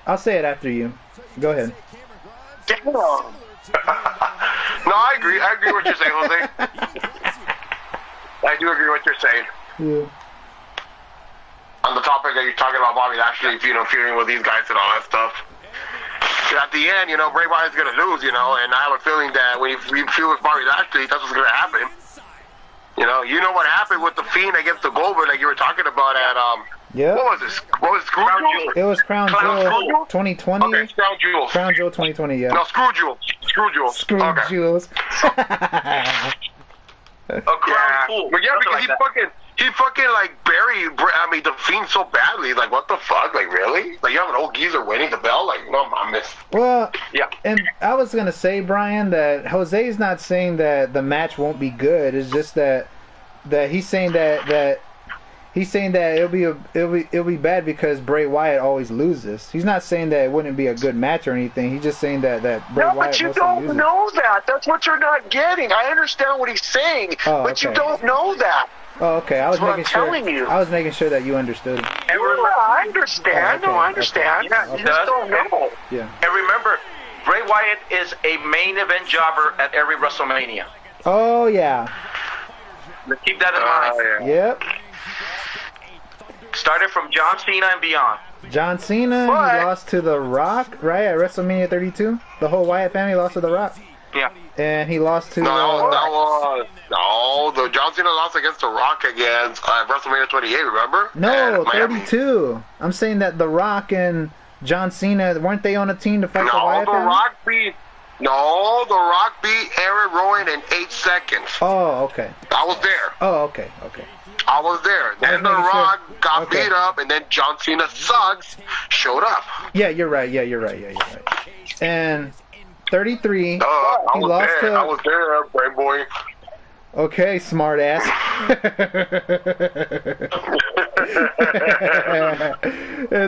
I'll say it after you. Go ahead. Damn. No, I agree. I agree with what you're saying, Jose. I do agree with what you're saying. Yeah. On the topic that you're talking about Bobby Lashley, feuding with these guys and all that stuff. At the end, Bray Wyatt's going to lose, and I have a feeling that when you feud with Bobby Lashley, that's what's going to happen. You know what happened with the Fiend against the Goldberg, like you were talking about at, yeah. What was this? What was it, Screw Jewel? It was Crown Jewel 2020. Okay, Crown Jewel. Crown Jewel 2020, yeah. No, Screw Jewel. Screw Jewels. A crown fool. But yeah, because he fucking like buried, the Fiend so badly. Like, what the fuck? Like, really? Like, you have an old geezer winning the belt? Like, no, I missed. Well, yeah. And I was gonna say, Brian, that Jose's not saying that the match won't be good. It's just that he's saying that it'll be bad because Bray Wyatt always loses. He's not saying that it wouldn't be a good match or anything. He's just saying that Bray Wyatt but you don't know that. That's what you're not getting. I understand what he's saying, but you don't know that. Oh, okay. I was making sure that you understood. I understand. Oh, okay. No, I understand. Yeah, you just don't know. Yeah. And remember, Bray Wyatt is a main event jobber at every WrestleMania. Oh, yeah. Let's keep that in mind. Yeah. Yep. Started from John Cena and beyond. John Cena, he lost to The Rock, right, at WrestleMania 32. The whole Wyatt family lost to The Rock. Yeah. And he lost to... the John Cena lost against The Rock against WrestleMania 28, remember? No, 32. I'm saying that The Rock and John Cena, weren't they on a team to fight the Wyatt family? The Rock beat Aaron Rowan in 8 seconds. Oh, okay. I was there. Oh, okay. I was there. Then The Rock got beat up, and then John Cena sucks showed up. Yeah, you're right. And 33, I was there, brain boy. Okay, smart ass.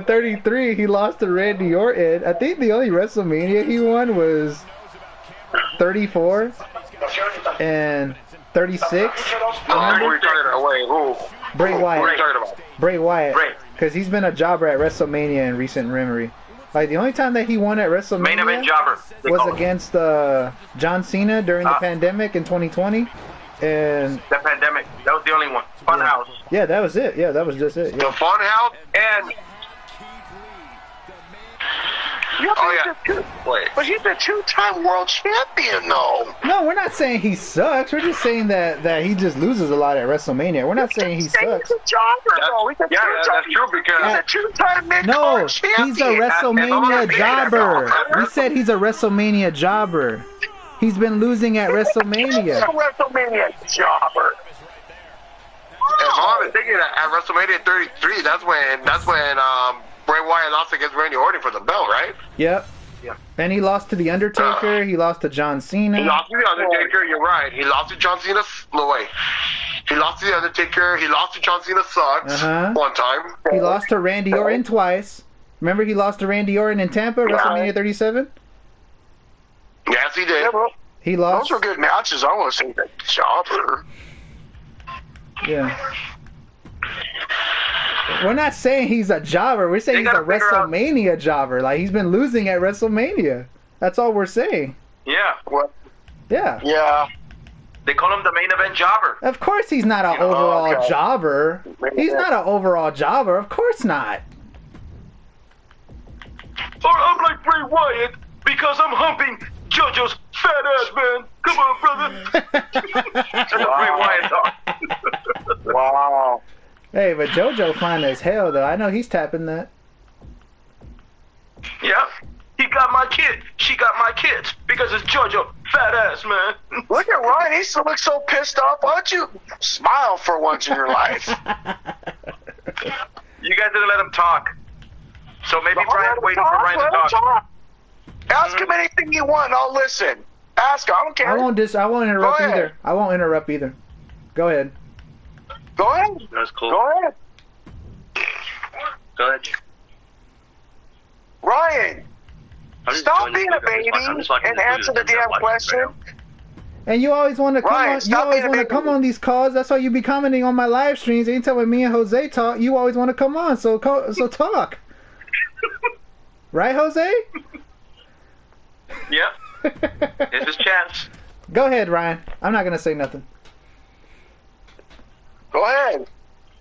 33, he lost to Randy Orton. I think the only WrestleMania he won was 34 and 36. Who are you talking about? Wait, who? Bray Wyatt. Who are you talking about? Bray Wyatt. Because he's been a jobber at WrestleMania in recent memory. Like, the only time that he won at WrestleMania Main event jobber. was against John Cena during the pandemic in 2020. And the pandemic. That was the only one. Funhouse. Yeah, that was it. Yeah, that was just it. Yeah. The Funhouse and... But he's a two-time world champion, though. No, we're not saying he sucks. We're just saying that he just loses a lot at WrestleMania. We're not saying he sucks. He's a jobber, though. That's true because he's a two-time mid-card champion. He's a WrestleMania jobber. We said he's a WrestleMania jobber. He's been losing at WrestleMania. He's a WrestleMania jobber. If I'm thinking at WrestleMania 33, that's when Bray Wyatt lost against Randy Orton for the belt, right? Yep. Yeah. And he lost to The Undertaker. He lost to John Cena. He lost to The Undertaker, you're right. He lost to John Cena. No way. He lost to The Undertaker. He lost to John Cena sucks one time. He lost to Randy Orton twice. Remember he lost to Randy Orton in Tampa, WrestleMania 37? Yes, he did. Yeah, He lost. those were good matches. I want to say that jobber. Yeah. We're not saying he's a jobber. We're saying he's a WrestleMania jobber. Like, he's been losing at WrestleMania. That's all we're saying. Yeah. What? Yeah. Yeah. They call him the main event jobber. Of course he's not an overall jobber. He's not an overall jobber. Of course not. Or I'm like Bray Wyatt because I'm humping JoJo's fat ass, man. Come on, brother. That's Bray Wyatt talk. Wow. Hey, but JoJo fine as hell, though. I know he's tapping that. Yeah. He got my kid. She got my kids because it's JoJo fat ass, man. Look at Ryan. He still looks so pissed off. Why don't you smile for once in your life? You guys didn't let him talk. So maybe Brian's waiting for Ryan to talk. Ask him anything you want. I'll listen. Ask him. I don't care. I won't interrupt either. I won't interrupt either. Go ahead. Go ahead. That's cool. Go ahead. Go ahead. Ryan, stop being a baby and answer the damn question. And you always want to come Ryan, on. You always want to come on these calls. That's why you be commenting on my live streams. Anytime when me and Jose talk, you always want to come on. So talk. Right, Jose? Yep. It's his chance. Go ahead, Ryan. I'm not gonna say nothing. Go ahead.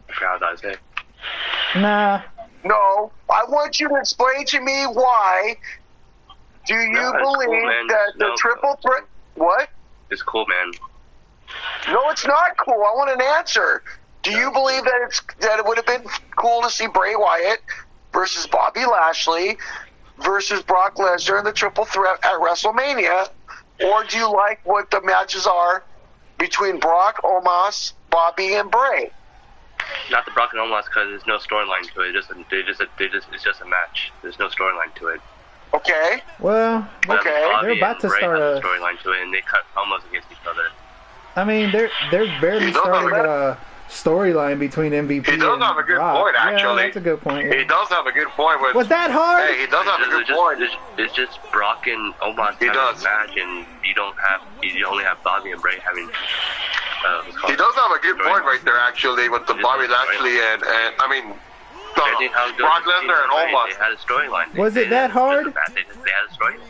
I forgot what I was saying. Nah. No, I want you to explain to me why do you believe that the triple threat... What? It's cool, man. No, it's not cool. I want an answer. Do you believe that it would have been cool to see Bray Wyatt versus Bobby Lashley versus Brock Lesnar in the triple threat at WrestleMania? Or do you like what the matches are between Brock, Omos, Bobby, and Bray? Not the Brock and Omos because there's no storyline to it. It's just a match. There's no storyline to it. Okay. Well, okay. They're about to start a storyline to it, and they cut Omos against each other. I mean, they're barely starting a storyline between MVP and He does have a good Brock. point, actually. Yeah, that's a good point. Yeah. He does have a good point. Was that hard? Hey, he does have a good point. It's just Brock and Omos having a match, and you only have Bobby and Bray having. He does have a good point right there, actually, with the Bobby Lashley and I mean, Brock Lesnar and Omos. They had a storyline. Was it that hard? They had a storyline.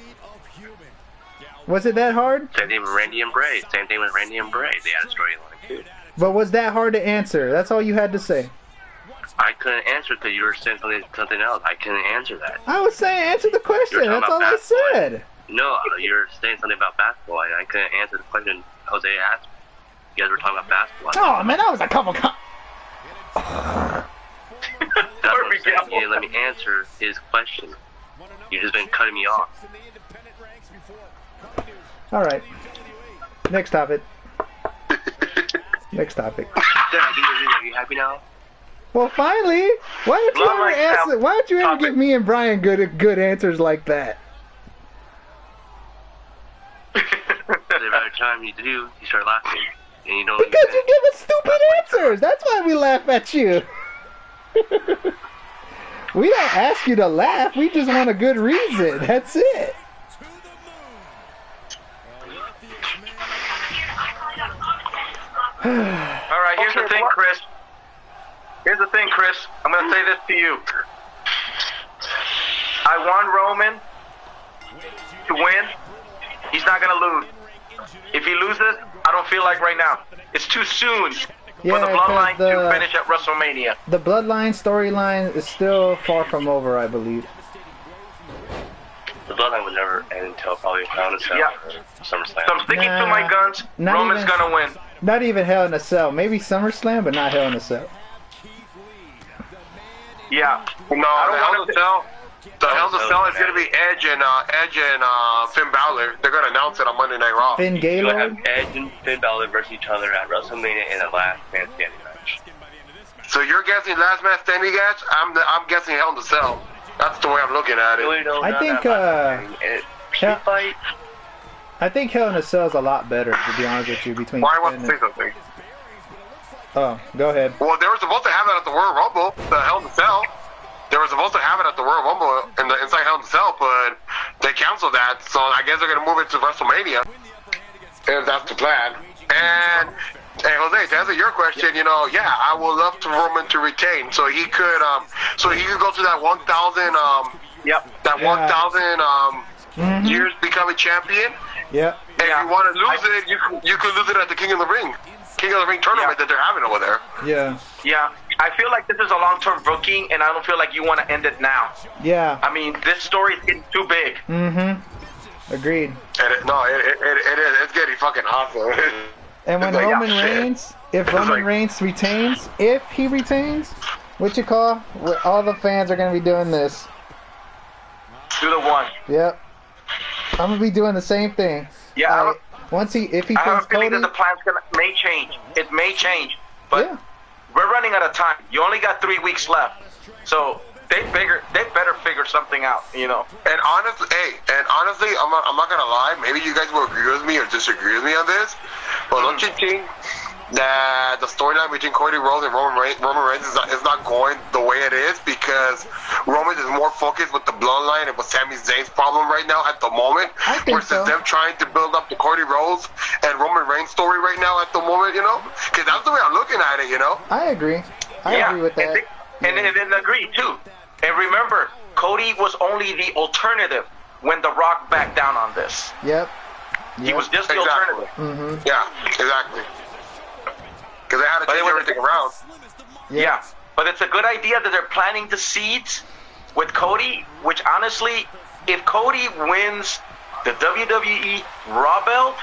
Was it that hard? Same thing with Randy and Bray. They had a storyline too. But was that hard to answer? That's all you had to say. I couldn't answer because you were saying something else. I couldn't answer that. I was saying answer the question. That's all I said. No, you're saying something about basketball. I couldn't answer the question Jose asked. You guys were talking about basketball. Oh man, that was a couple. That's what I'm saying. You didn't let me answer his question. You've just been cutting me off. All right. Next topic. Next topic. Are you happy now? Well, finally. Why don't you ever give me and Brian good answers like that? Every time you do, you start laughing. And you don't because you give us stupid answers. That's why we laugh at you. We don't ask you to laugh. We just want a good reason. That's it. Alright, here's the thing, Chris. I'm going to say this to you. I want Roman to win. He's not gonna lose. If he loses, I don't feel like right now. It's too soon for the Bloodline to finish at WrestleMania. The Bloodline storyline is still far from over, I believe. The Bloodline would never end until probably Hell in a Cell or SummerSlam. So I'm sticking to my guns. Roman's gonna win. Not even Hell in a Cell. Maybe SummerSlam, but not Hell in a Cell. Yeah. No, the Hell in a Cell. The Hell in a Cell is gonna be Edge and Finn Balor. They're gonna announce it on Monday Night Raw. Finn You'll Gaylord. have Edge and Finn Balor versus each other at WrestleMania in the last man standing match. So you're guessing last man standing match? I'm guessing Hell in a Cell. That's the way I'm looking at it. I think I think Hell in a Cell is a lot better, to be honest with you. Between Why want to say something? Oh, go ahead. Well, they were supposed to have it at the Royal Rumble, the Hell in a Cell. They were supposed to have it at the Royal Rumble in the inside Hell in a Cell, but they canceled that. So I guess they're gonna move it to WrestleMania, if that's the plan. And hey, Jose, to answer your question, yeah, I would love to Roman to retain, so he could go to that 1,000 1,000 years becoming champion. Yeah. If you want to lose it, you could lose it at the King of the Ring tournament that they're having over there. Yeah. Yeah. I feel like this is a long-term booking, and I don't feel like you want to end it now. Yeah. I mean, this story is getting too big. Agreed. It is. It's getting fucking awesome. And when Roman Reigns, if Roman Reigns retains, if he retains, all the fans are gonna be doing this. To the one. Yep. I'm gonna be doing the same thing. Yeah. If he I have a feeling Cody, that the plan's may change. It may change, but yeah. we're running out of time. You only got 3 weeks left, so they better figure something out, And honestly, I'm not gonna lie. Maybe you guys will agree with me or disagree with me on this, but don't you think that the storyline between Cody Rhodes and Roman Reigns is not going the way it is because Roman is more focused with the bloodline and with Sami Zayn's problem right now at the moment versus them trying to build up the Cody Rhodes and Roman Reigns story right now at the moment, because that's the way I'm looking at it, I agree. I agree with that. And agree too. And remember, Cody was only the alternative when The Rock backed down on this. Yep. He was just the alternative. Yeah, exactly. Because they had to change everything around. Yeah, but it's a good idea that they're planting the seeds with Cody, which honestly, if Cody wins the WWE Raw belt,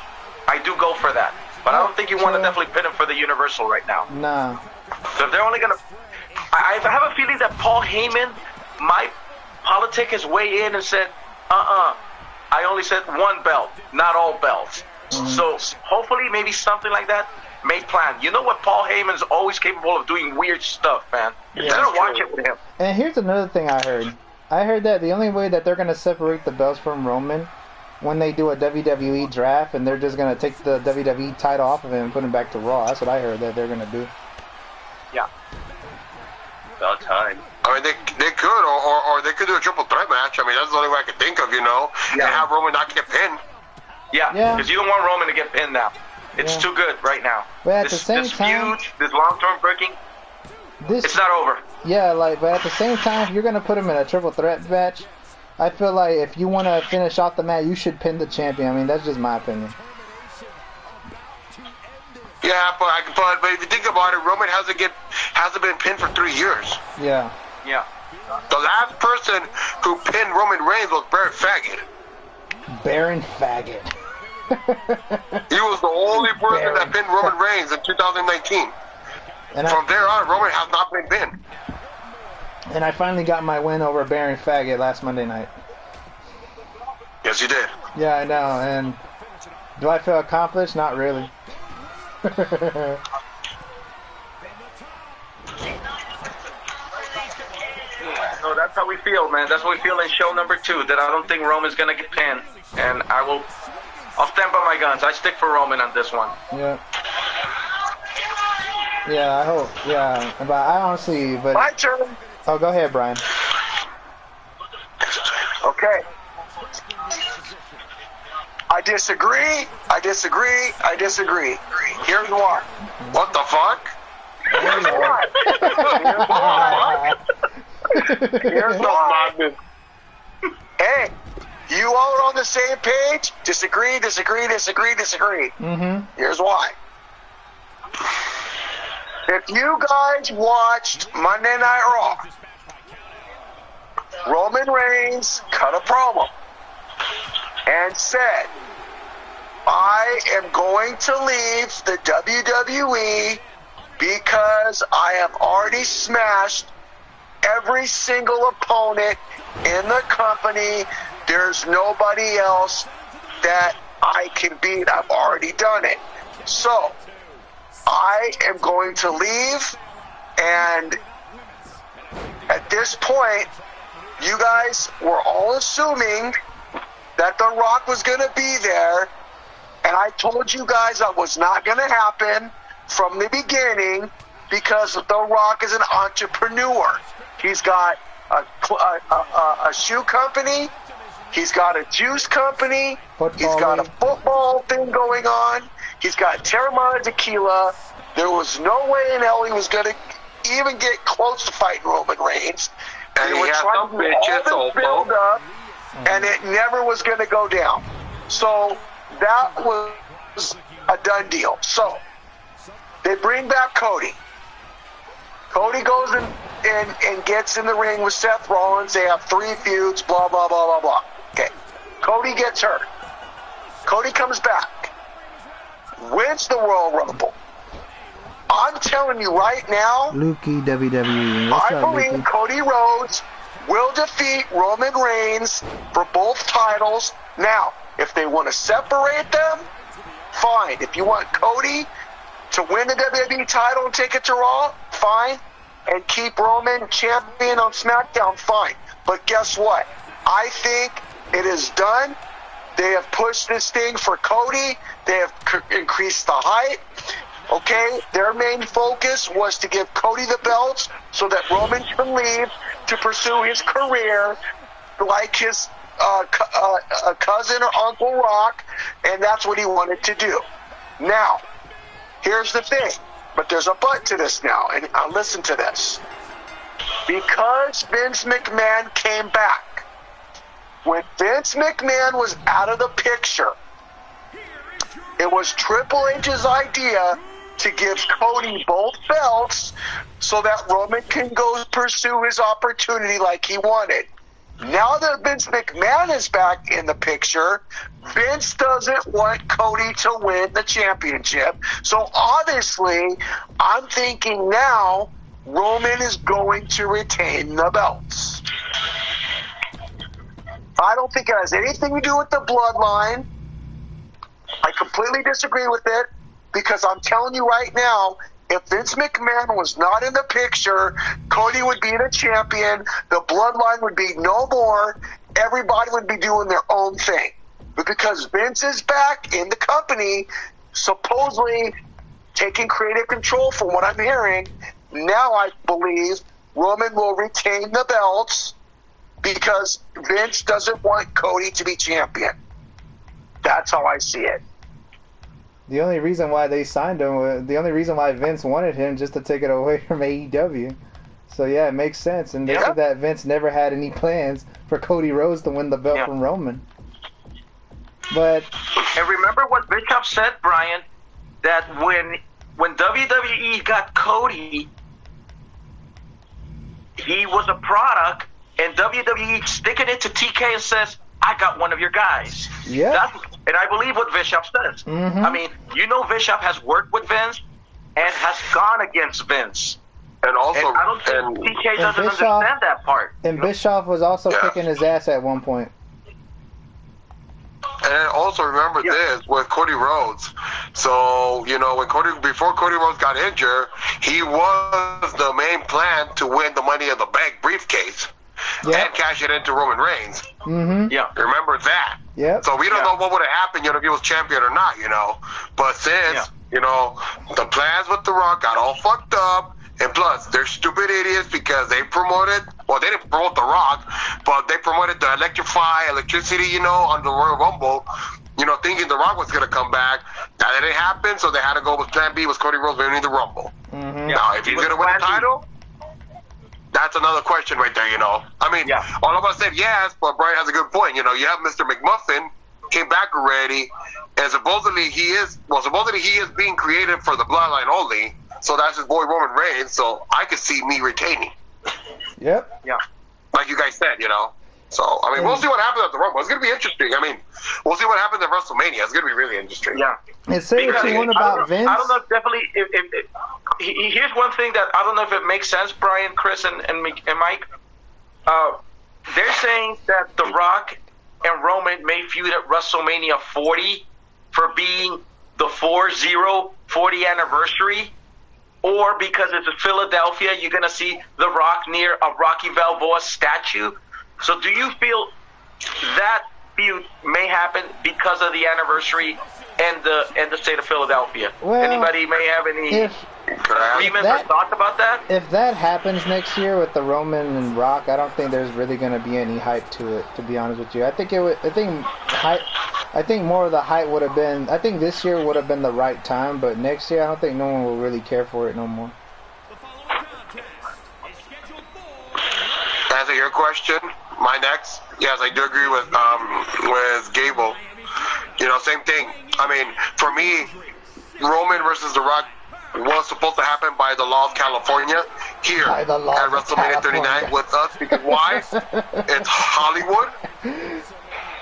I do go for that. But I don't think you want to definitely pin him for the Universal right now. No. So if they're only going to... I have a feeling that Paul Heyman might politic his way in and said, I only said one belt, not all belts. So hopefully maybe something like that made plan. You know what? Paul Heyman's always capable of doing weird stuff, man. You gotta watch it with him. And here's another thing I heard. I heard that the only way that they're going to separate the belts from Roman when they do a WWE draft and they're just going to take the WWE title off of him and put him back to Raw. That's what I heard that they're going to do. Yeah. About time. I mean, they could, or they could do a triple threat match. I mean, that's the only way I could think of, and have Roman not get pinned. Yeah, because you don't want Roman to get pinned now. It's too good right now. But at the same time, feud, this long-term booking, it's not over. Yeah, but at the same time, if you're going to put him in a triple threat match, I feel like if you want to finish off the match, you should pin the champion. I mean, that's just my opinion. Yeah, but if you think about it, Roman hasn't been pinned for 3 years. Yeah. Yeah. The last person who pinned Roman Reigns was Baron Faggot. Baron Faggot. He was the only person that pinned Roman Reigns in 2019. And from there on, Roman has not been pinned. And I finally got my win over Baron Faggot last Monday night. Yes, you did. Yeah, I know. And do I feel accomplished? Not really. No, that's how we feel, man. That's what we feel in show number 2, that I don't think Roman's going to get pinned. And I'll stand by my guns. I stick for Roman on this one. Yeah. Yeah, I hope. Yeah, but I honestly... My turn. Oh, go ahead, Brian. Okay. I disagree. Here's why. What the fuck? Here's why. Here's why. You all are on the same page? Disagree. Here's why. If you guys watched Monday Night Raw, Roman Reigns cut a promo and said, I am going to leave the WWE because I have already smashed every single opponent in the company. There's nobody else that I can beat. I've already done it. So, I am going to leave, and at this point, you guys were all assuming that The Rock was going to be there, and I told you guys that was not going to happen from the beginning because The Rock is an entrepreneur. He's got a shoe company, he's got a juice company, he's got a football thing going on, he's got Terramana Tequila. There was no way in hell he was going to even get close to fighting Roman Reigns. And they were trying to do all this build up, and it never was going to go down. So that was a done deal. So they bring back Cody. Cody goes and gets in the ring with Seth Rollins. They have 3 feuds, blah, blah, blah, blah, blah. Okay. Cody gets hurt. Cody comes back. Wins the Royal Rumble. I'm telling you right now, Lukey, WWE. I believe Lukey? Cody Rhodes will defeat Roman Reigns for both titles. Now, if they want to separate them, fine. If you want Cody to win the WWE title and take it to Raw, fine. And keep Roman champion on SmackDown, fine. But guess what? I think it is done. They have pushed this thing for Cody. They have increased the height. Okay, their main focus was to give Cody the belts so that Roman can leave to pursue his career like his cousin or Uncle Rock, and that's what he wanted to do. Now, here's the thing, but there's a but to this now, and listen to this. Because Vince McMahon came back, when Vince McMahon was out of the picture, it was Triple H's idea to give Cody both belts so that Roman can go pursue his opportunity like he wanted. Now that Vince McMahon is back in the picture, Vince doesn't want Cody to win the championship. So obviously, I'm thinking now Roman is going to retain the belts. I don't think it has anything to do with the bloodline. I completely disagree with it because I'm telling you right now, if Vince McMahon was not in the picture, Cody would be the champion, the bloodline would be no more, everybody would be doing their own thing. But because Vince is back in the company, supposedly taking creative control from what I'm hearing, now I believe Roman will retain the belts because Vince doesn't want Cody to be champion. That's how I see it. The only reason why they signed him, the only reason why Vince wanted him, just to take it away from AEW. So yeah, it makes sense. And they said that Vince never had any plans for Cody Rhodes to win the belt from Roman. But and remember what Bishop said, Brian, that when WWE got Cody, he was a product, and WWE sticking it to TK and says, I got one of your guys. Yeah. And I believe what Bishop says. Mm-hmm. I mean, you know Bishop has worked with Vince and has gone against Vince. And also, and I don't think TK doesn't understand that part. And Bischoff was also kicking his ass at one point. And also remember this with Cody Rhodes. So, you know, before Cody Rhodes got injured, he was the main plan to win the Money in the Bank briefcase. And cash it into Roman Reigns. Mm-hmm. Yeah. Remember that. Yeah. So we don't know what would have happened, you know, if he was champion or not, you know. But since, you know, the plans with The Rock got all fucked up, and plus, they're stupid idiots because they promoted, well, they didn't promote The Rock, but they promoted the electricity, you know, on the Royal Rumble, you know, thinking The Rock was going to come back. That didn't happen, so they had to go with plan B, was Cody Rhodes winning the Rumble. Mm-hmm. Now, if he's going to win the title, that's another question right there, you know. I mean, all of us said yes, but Brian has a good point. You know, you have Mr. McMuffin came back already, and supposedly he is being created for the bloodline only. So that's his boy Roman Reigns. So I could see me retaining. Yep. Yeah. Like you guys said, you know. So I mean, we'll see what happens at the Rumble. It's gonna be interesting. I mean, we'll see what happens at WrestleMania. It's gonna be really interesting. Yeah. And say what you want about Vince. I don't know if definitely here's one thing that I don't know if it makes sense, Brian, Chris, and Mike. They're saying that The Rock and Roman may feud at WrestleMania 40 for being the 40 anniversary, or because it's in Philadelphia, you're gonna see The Rock near a Rocky Balboa statue. So do you feel that feud may happen because of the anniversary and the state of Philadelphia? Well, anybody may have any agreements or thoughts about that? If that happens next year with the Roman and Rock, I don't think there's really going to be any hype to it. To be honest with you, I think more of the hype would have been. I think this year would have been the right time, but next year I don't think no one will really care for it no more. To answer your question, my next, yes, I do agree with Gable. You know, same thing. I mean, for me, Roman versus The Rock was supposed to happen by the law of California here at WrestleMania 39 with us. Because why? It's Hollywood.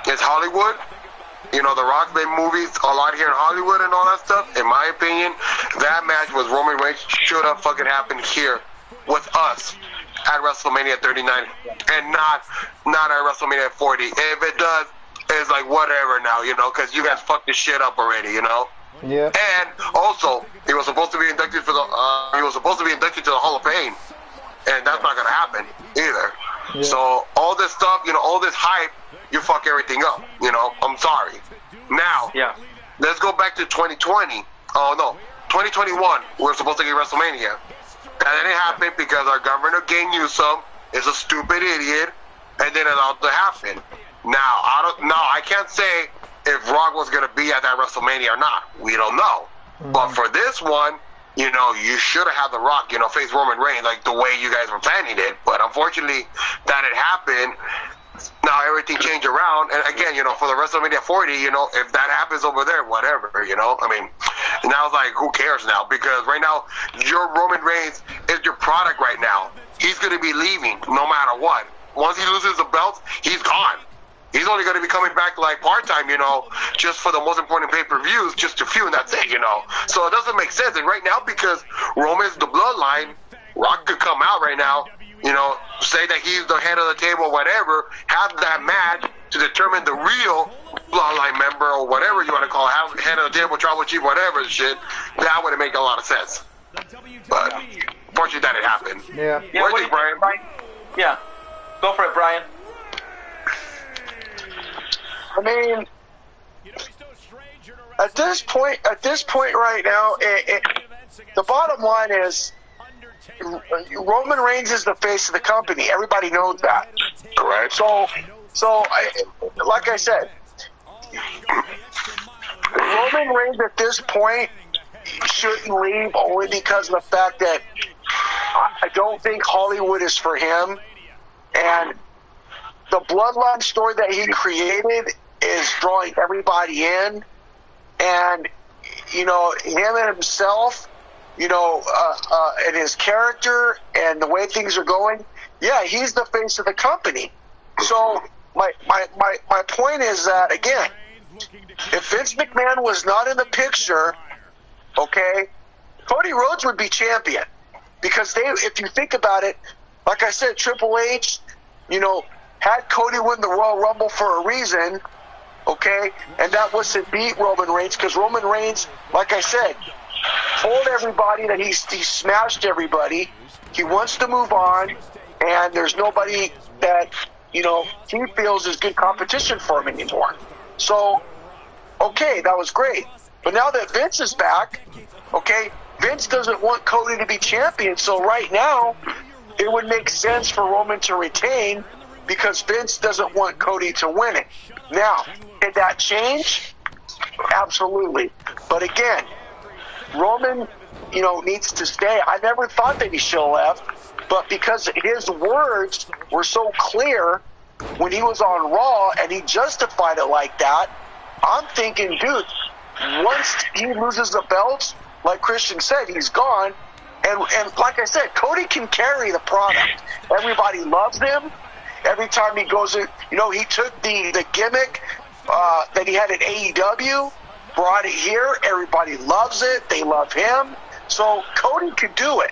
It's Hollywood. You know, The Rock made movies a lot here in Hollywood and all that stuff. In my opinion, that match with Roman Reigns should have fucking happened here with us at WrestleMania 39 and not at WrestleMania 40. If it does, it's like whatever now, you know, because you guys fucked this shit up already, you know. Yeah. And also, he was supposed to be inducted to the Hall of Fame, and that's not gonna happen either. Yeah. So all this stuff, you know, all this hype, you fuck everything up. You know, I'm sorry. Now, let's go back to 2020. Oh no, 2021. We're supposed to get WrestleMania. That didn't happen because our governor, Gay Newsom, is a stupid idiot and didn't allow it to happen. Now, I can't say if Rock was going to be at that WrestleMania or not. We don't know. But for this one, you know, you should have had The Rock, you know, face Roman Reigns like the way you guys were planning it. But unfortunately, that had happened. Now everything changed around, and again, you know, for the WrestleMania 40, you know, if that happens over there, whatever, you know, I mean, now it's like, who cares now? Because right now, your Roman Reigns is your product right now. He's going to be leaving no matter what. Once he loses the belt, he's gone. He's only going to be coming back like part-time, you know, just for the most important pay-per-views, just to few, and that's it, you know. So it doesn't make sense. And right now, because Roman's the bloodline, Rock could come out right now, you know, say that he's the head of the table, whatever, have that match to determine the real bloodline member or whatever you want to call it, have head of the table, tribal chief, whatever shit. That wouldn't make a lot of sense. But fortunately, that didn't happen. Yeah. What do you think, Brian? Yeah. Go for it, Brian. I mean, at this point right now, the bottom line is Roman Reigns is the face of the company. Everybody knows that. Correct. So like I said, Roman Reigns at this point shouldn't leave only because of the fact that I don't think Hollywood is for him. And the bloodline story that he created is drawing everybody in. And, you know, him and himself, you know, and his character and the way things are going, yeah, he's the face of the company. So my point is that, again, if Vince McMahon was not in the picture, okay, Cody Rhodes would be champion. Because if you think about it, like I said, Triple H, you know, had Cody win the Royal Rumble for a reason, okay, and that was to beat Roman Reigns, because Roman Reigns, like I said, told everybody that he smashed everybody. He wants to move on, and there's nobody that, you know, he feels is good competition for him anymore. So, okay, that was great. But now that Vince is back, okay, Vince doesn't want Cody to be champion, so right now it would make sense for Roman to retain because Vince doesn't want Cody to win it. Now, did that change? Absolutely. But again, Roman needs to stay. I never thought that he should have left, but because his words were so clear when he was on Raw and he justified it like that, I'm thinking, dude, once he loses the belts, like Christian said, he's gone. And like I said, Cody can carry the product. Everybody loves him. Every time he goes in, he took the gimmick that he had at AEW, brought it here. Everybody loves it. They love him. So Cody could do it.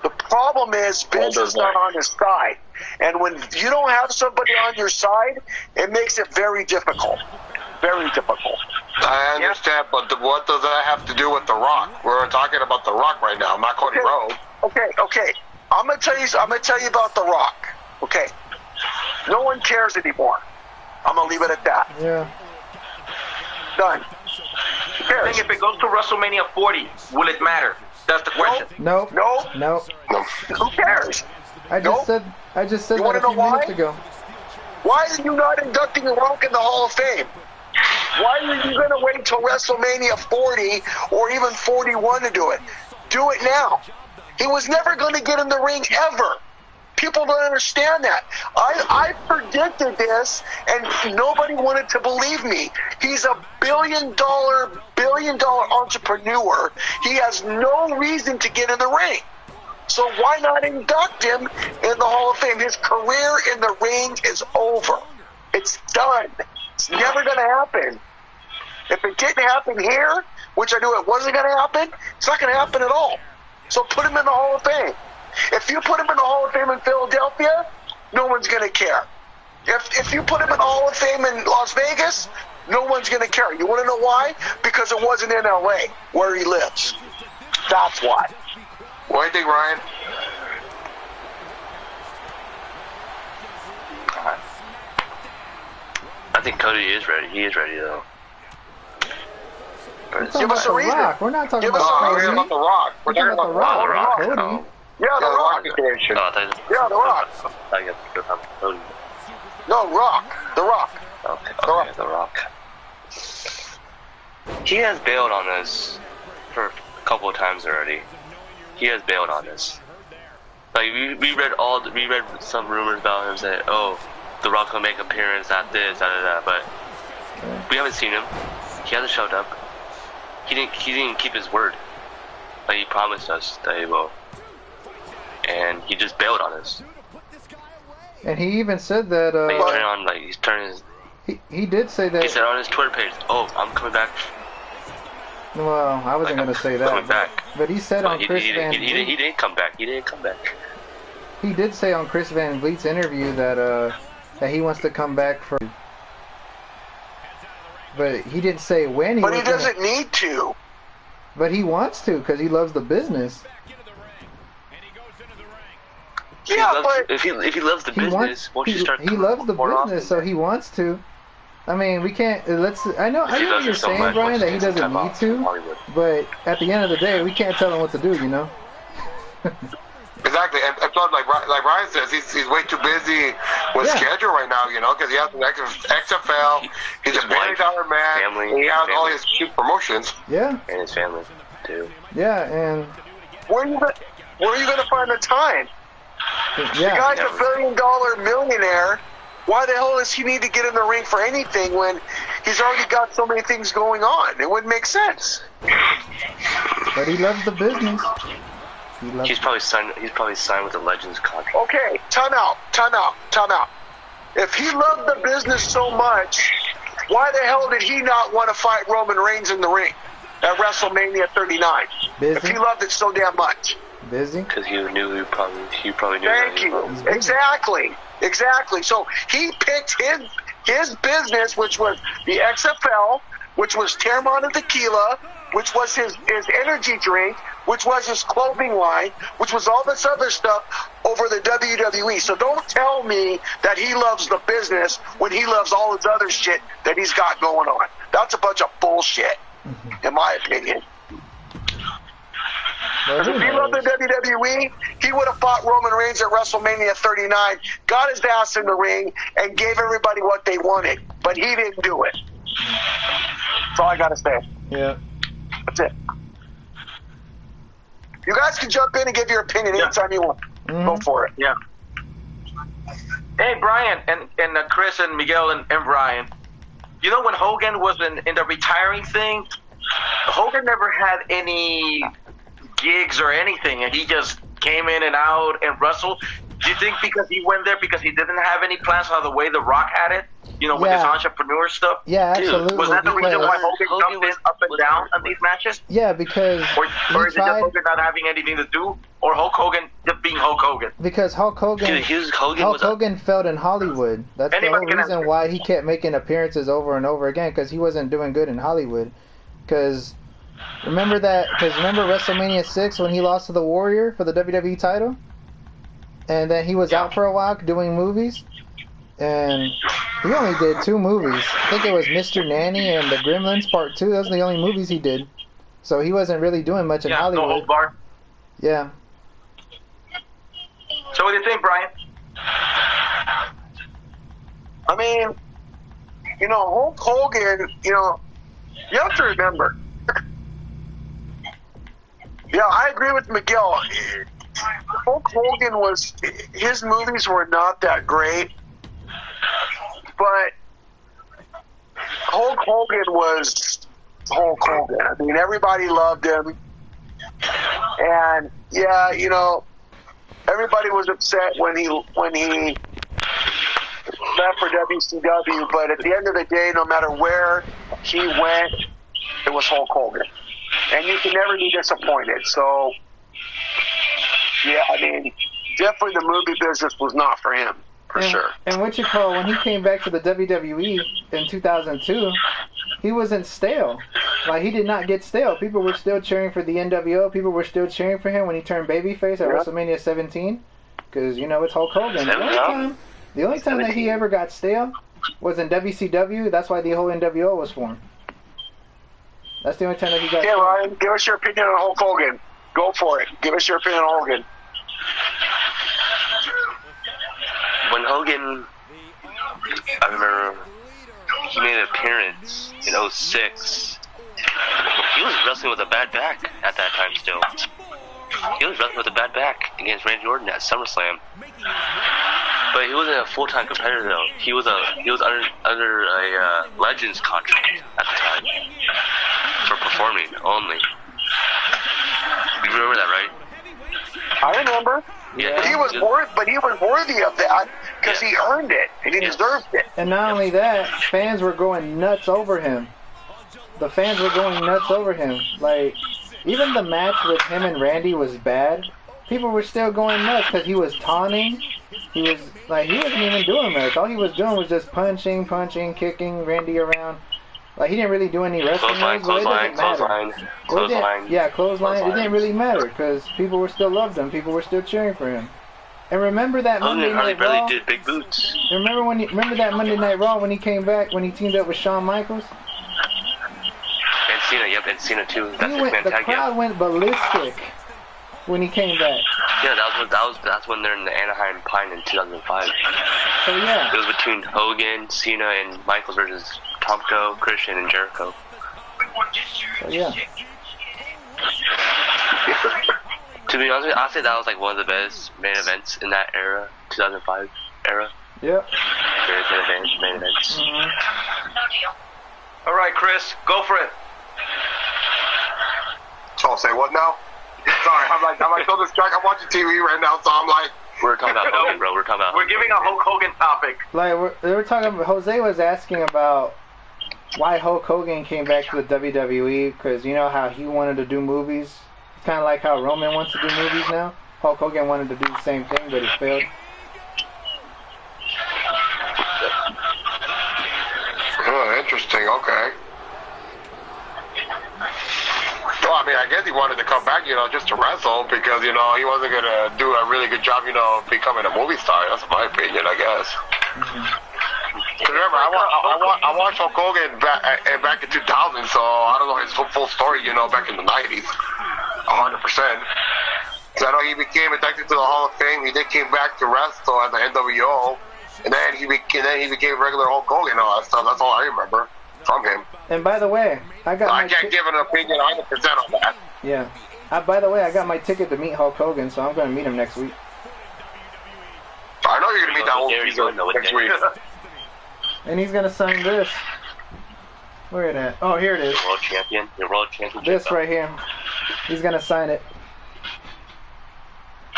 The problem is Vince is not on his side. And when you don't have somebody on your side, it makes it very difficult. Very difficult. I understand, but what does that have to do with The Rock? We're talking about The Rock right now, not Cody Rhodes. Okay. I'm gonna tell you about The Rock. Okay. No one cares anymore. I'm gonna leave it at that. Yeah. Done. Who cares? I think if it goes to WrestleMania 40, will it matter? That's the question. Nope. No. Who cares? I just said You that wanna a few know why? minutes ago. Why are you not inducting The Rock in the Hall of Fame? Why are you going to wait till WrestleMania 40 or even 41 to do it? Do it now. He was never going to get in the ring ever. People don't understand that. I predicted this, and nobody wanted to believe me. He's a billion dollar entrepreneur. He has no reason to get in the ring. So why not induct him in the Hall of Fame? His career in the ring is over. It's done. It's never going to happen. If it didn't happen here, which I knew it wasn't going to happen, it's not going to happen at all. So put him in the Hall of Fame. If you put him in the Hall of Fame in Philadelphia, no one's going to care. If you put him in the Hall of Fame in Las Vegas, no one's going to care. You want to know why? Because it wasn't in L.A. where he lives. That's why. What do you think, Ryan? I think Cody is ready. He is ready, though. Give us a reason. Rock. We're not talking Give us about a Cody. reason. About The Rock. We're talking about The Rock. The Rock. Cody. Oh. Yeah, The Rock. Yeah, The Rock. I guess Cody. No, Rock. The Rock. Okay, The Rock. He has bailed on us for a couple of times already. He has bailed on us. Like we read some rumors about him saying, "Oh, The Rock's gonna make an appearance at this, that," but we haven't seen him. He hasn't showed up. He didn't keep his word. Like he promised us that he will, and he just bailed on us. And he even said that. He's turning his. He did say that. He said on his Twitter page, "Oh, I'm coming back." Well, I wasn't going to say that. Coming back. But he said on Chris Van Vliet. He didn't come back. He didn't come back. He did say on Chris Van Vliet's interview that he wants to come back for. But he didn't say when he. But he doesn't need to. But he wants to because he loves the business. Yeah, but if he loves the business, won't you start? He loves the more business, often? so he wants to. I mean, we can't. I know what you're saying, Brian, that he doesn't need to. But at the end of the day, we can't tell him what to do, you know. Exactly, and plus, like Ryan says, he's way too busy with schedule right now, you know, because he has an XFL, he's a billion-dollar man, family, he has all his shoot promotions. Yeah. And his family, too. Yeah, and... Where are you going to find the time? Yeah. The guy's a billion-dollar millionaire. Why the hell does he need to get in the ring for anything when he's already got so many things going on? It wouldn't make sense. But he loves the business. He's probably signed with the Legends contract. Okay, time out. If he loved the business so much, why the hell did he not want to fight Roman Reigns in the ring at WrestleMania 39? Busy. If he loved it so damn much. Busy? Because he probably knew. Thank you. Exactly. So he picked his business, which was the XFL, which was Terramana Tequila, which was his energy drink, which was his clothing line, which was all this other stuff over the WWE. So don't tell me that he loves the business when he loves all his other shit that he's got going on. That's a bunch of bullshit, in my opinion. Because if he loved the WWE, he would have fought Roman Reigns at WrestleMania 39, got his ass in the ring, and gave everybody what they wanted. But he didn't do it. That's all I got to say. Yeah. That's it. You guys can jump in and give your opinion anytime you want. Go for it. Yeah. Hey, Brian, and Chris and Miguel and Brian. You know when Hogan was in the retiring thing, Hogan never had any gigs or anything, and he just came in and out and wrestled. Do you think because he went there because he didn't have any plans on the way The Rock had it? You know, with his entrepreneur stuff? Yeah, absolutely. Was that the reason why Hogan jumped in up and down on these matches? Yeah, because or is it just Hogan not having anything to do? Or Hulk Hogan just being Hulk Hogan? Because Hulk Hogan failed in Hollywood. That's the whole reason why he kept making appearances over and over again, because he wasn't doing good in Hollywood. Because remember WrestleMania 6 when he lost to the Warrior for the WWE title? And then he was out for a while doing movies. And he only did 2 movies. I think it was Mr. Nanny and The Gremlins Part 2. Those are the only movies he did. So he wasn't really doing much in Hollywood. No Hold Bar. Yeah. So what do you think, Brian? I mean, you know, Hulk Hogan, you know, you have to remember. Yeah, I agree with Miguel. Hulk Hogan his movies were not that great. But Hulk Hogan was Hulk Hogan. I mean, everybody loved him. And, yeah, you know, everybody was upset when he left for WCW. But at the end of the day, no matter where he went, it was Hulk Hogan. And you can never be disappointed. So, yeah, I mean, definitely the movie business was not for him. For sure. And when he came back to the WWE in 2002, he wasn't stale. Like, he did not get stale. People were still cheering for the NWO. People were still cheering for him when he turned babyface at WrestleMania 17. Because, you know, it's Hulk Hogan. The only time that he ever got stale was in WCW. That's why the whole NWO was formed. That's the only time that he got stale. Yeah, Ryan, give us your opinion on Hulk Hogan. Go for it. Give us your opinion on Hogan. When Hogan, I remember he made an appearance in 06. He was wrestling with a bad back at that time still. He was wrestling with a bad back against Randy Orton at SummerSlam. But he wasn't a full-time competitor though. He was under a Legends contract at the time for performing only. You remember that, right? I remember. Yeah, he was worthy of that because he earned it and he deserved it. And not only that, fans were going nuts over him. The fans were going nuts over him. Like, even the match with him and Randy was bad. People were still going nuts because he was taunting. He wasn't even doing much. All he was doing was just punching, kicking Randy around. Like, he didn't really do any wrestling moves, but it didn't matter. Clothesline. Yeah, clothesline. It didn't really matter because people were still loved him. People were still cheering for him. And remember that Monday Night Raw? Did big boots. Remember that Monday Night Raw when he came back, when he teamed up with Shawn Michaels? And Cena, and Cena too. The crowd went ballistic when he came back. Yeah, that's when they're in the Anaheim Pine in 2005. So yeah. It was between Hogan, Cena, and Michaels versus Tomko, Christian, and Jericho. So yeah. To be honest, I'd say that was like one of the best main events in that era, 2005 era. Yep. Main events. All right, Chris, go for it. So I'll say what now? Sorry, I'm like so distracted. I'm watching TV right now, so I'm like. We're talking about Hogan, bro. We're giving a Hulk Hogan topic. Like they were talking about. Jose was asking about why Hulk Hogan came back to the WWE, because you know how he wanted to do movies. It's kind of like how Roman wants to do movies now. Hulk Hogan wanted to do the same thing, but he failed. Oh, interesting. Okay. Well, I mean, I guess he wanted to come back, just to wrestle because, he wasn't going to do a really good job, becoming a movie star. That's my opinion, I guess. Because remember, I watched Hulk Hogan back in 2000, so I don't know his full story, back in the 90s. 100%. So I know he became inducted to the Hall of Fame. He then came back to wrestle at the NWO, and then he became regular Hulk Hogan and all that stuff. That's all I remember from him. And by the way, I can't give an opinion 100% on that. Yeah. By the way, I got my ticket to meet Hulk Hogan, so I'm going to meet him next week. I know you're going to meet that whole geezer next week. And he's going to sign this. Where it at? Oh, here it is. Your world champion. Your world championship. This right here. He's going to sign it.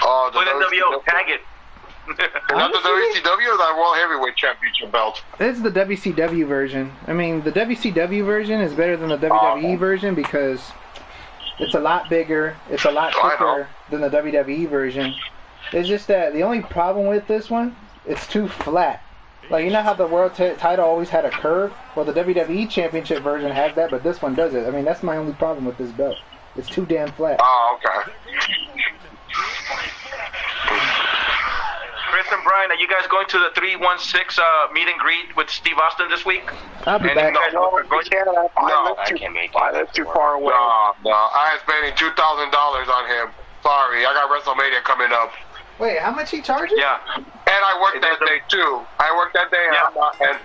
Oh, Put NWO, tag it. Is that the WCW or that World Heavyweight Championship belt? It's the WCW version. I mean, the WCW version is better than the WWE version because it's a lot bigger. It's a lot thicker than the WWE version. It's just that the only problem with this one, it's too flat. Like, you know how the world title always had a curve? Well, the WWE Championship version has that, but this one doesn't. I mean, that's my only problem with this belt. It's too damn flat. Oh, okay. Chris and Brian, are you guys going to the 316 meet and greet with Steve Austin this week? I'll be back. No, I can't make it. I live too far away. No. I am spending $2,000 on him. Sorry, I got WrestleMania coming up. Wait, how much he charges? Yeah. And I worked that day, too. I worked that day, Yeah. and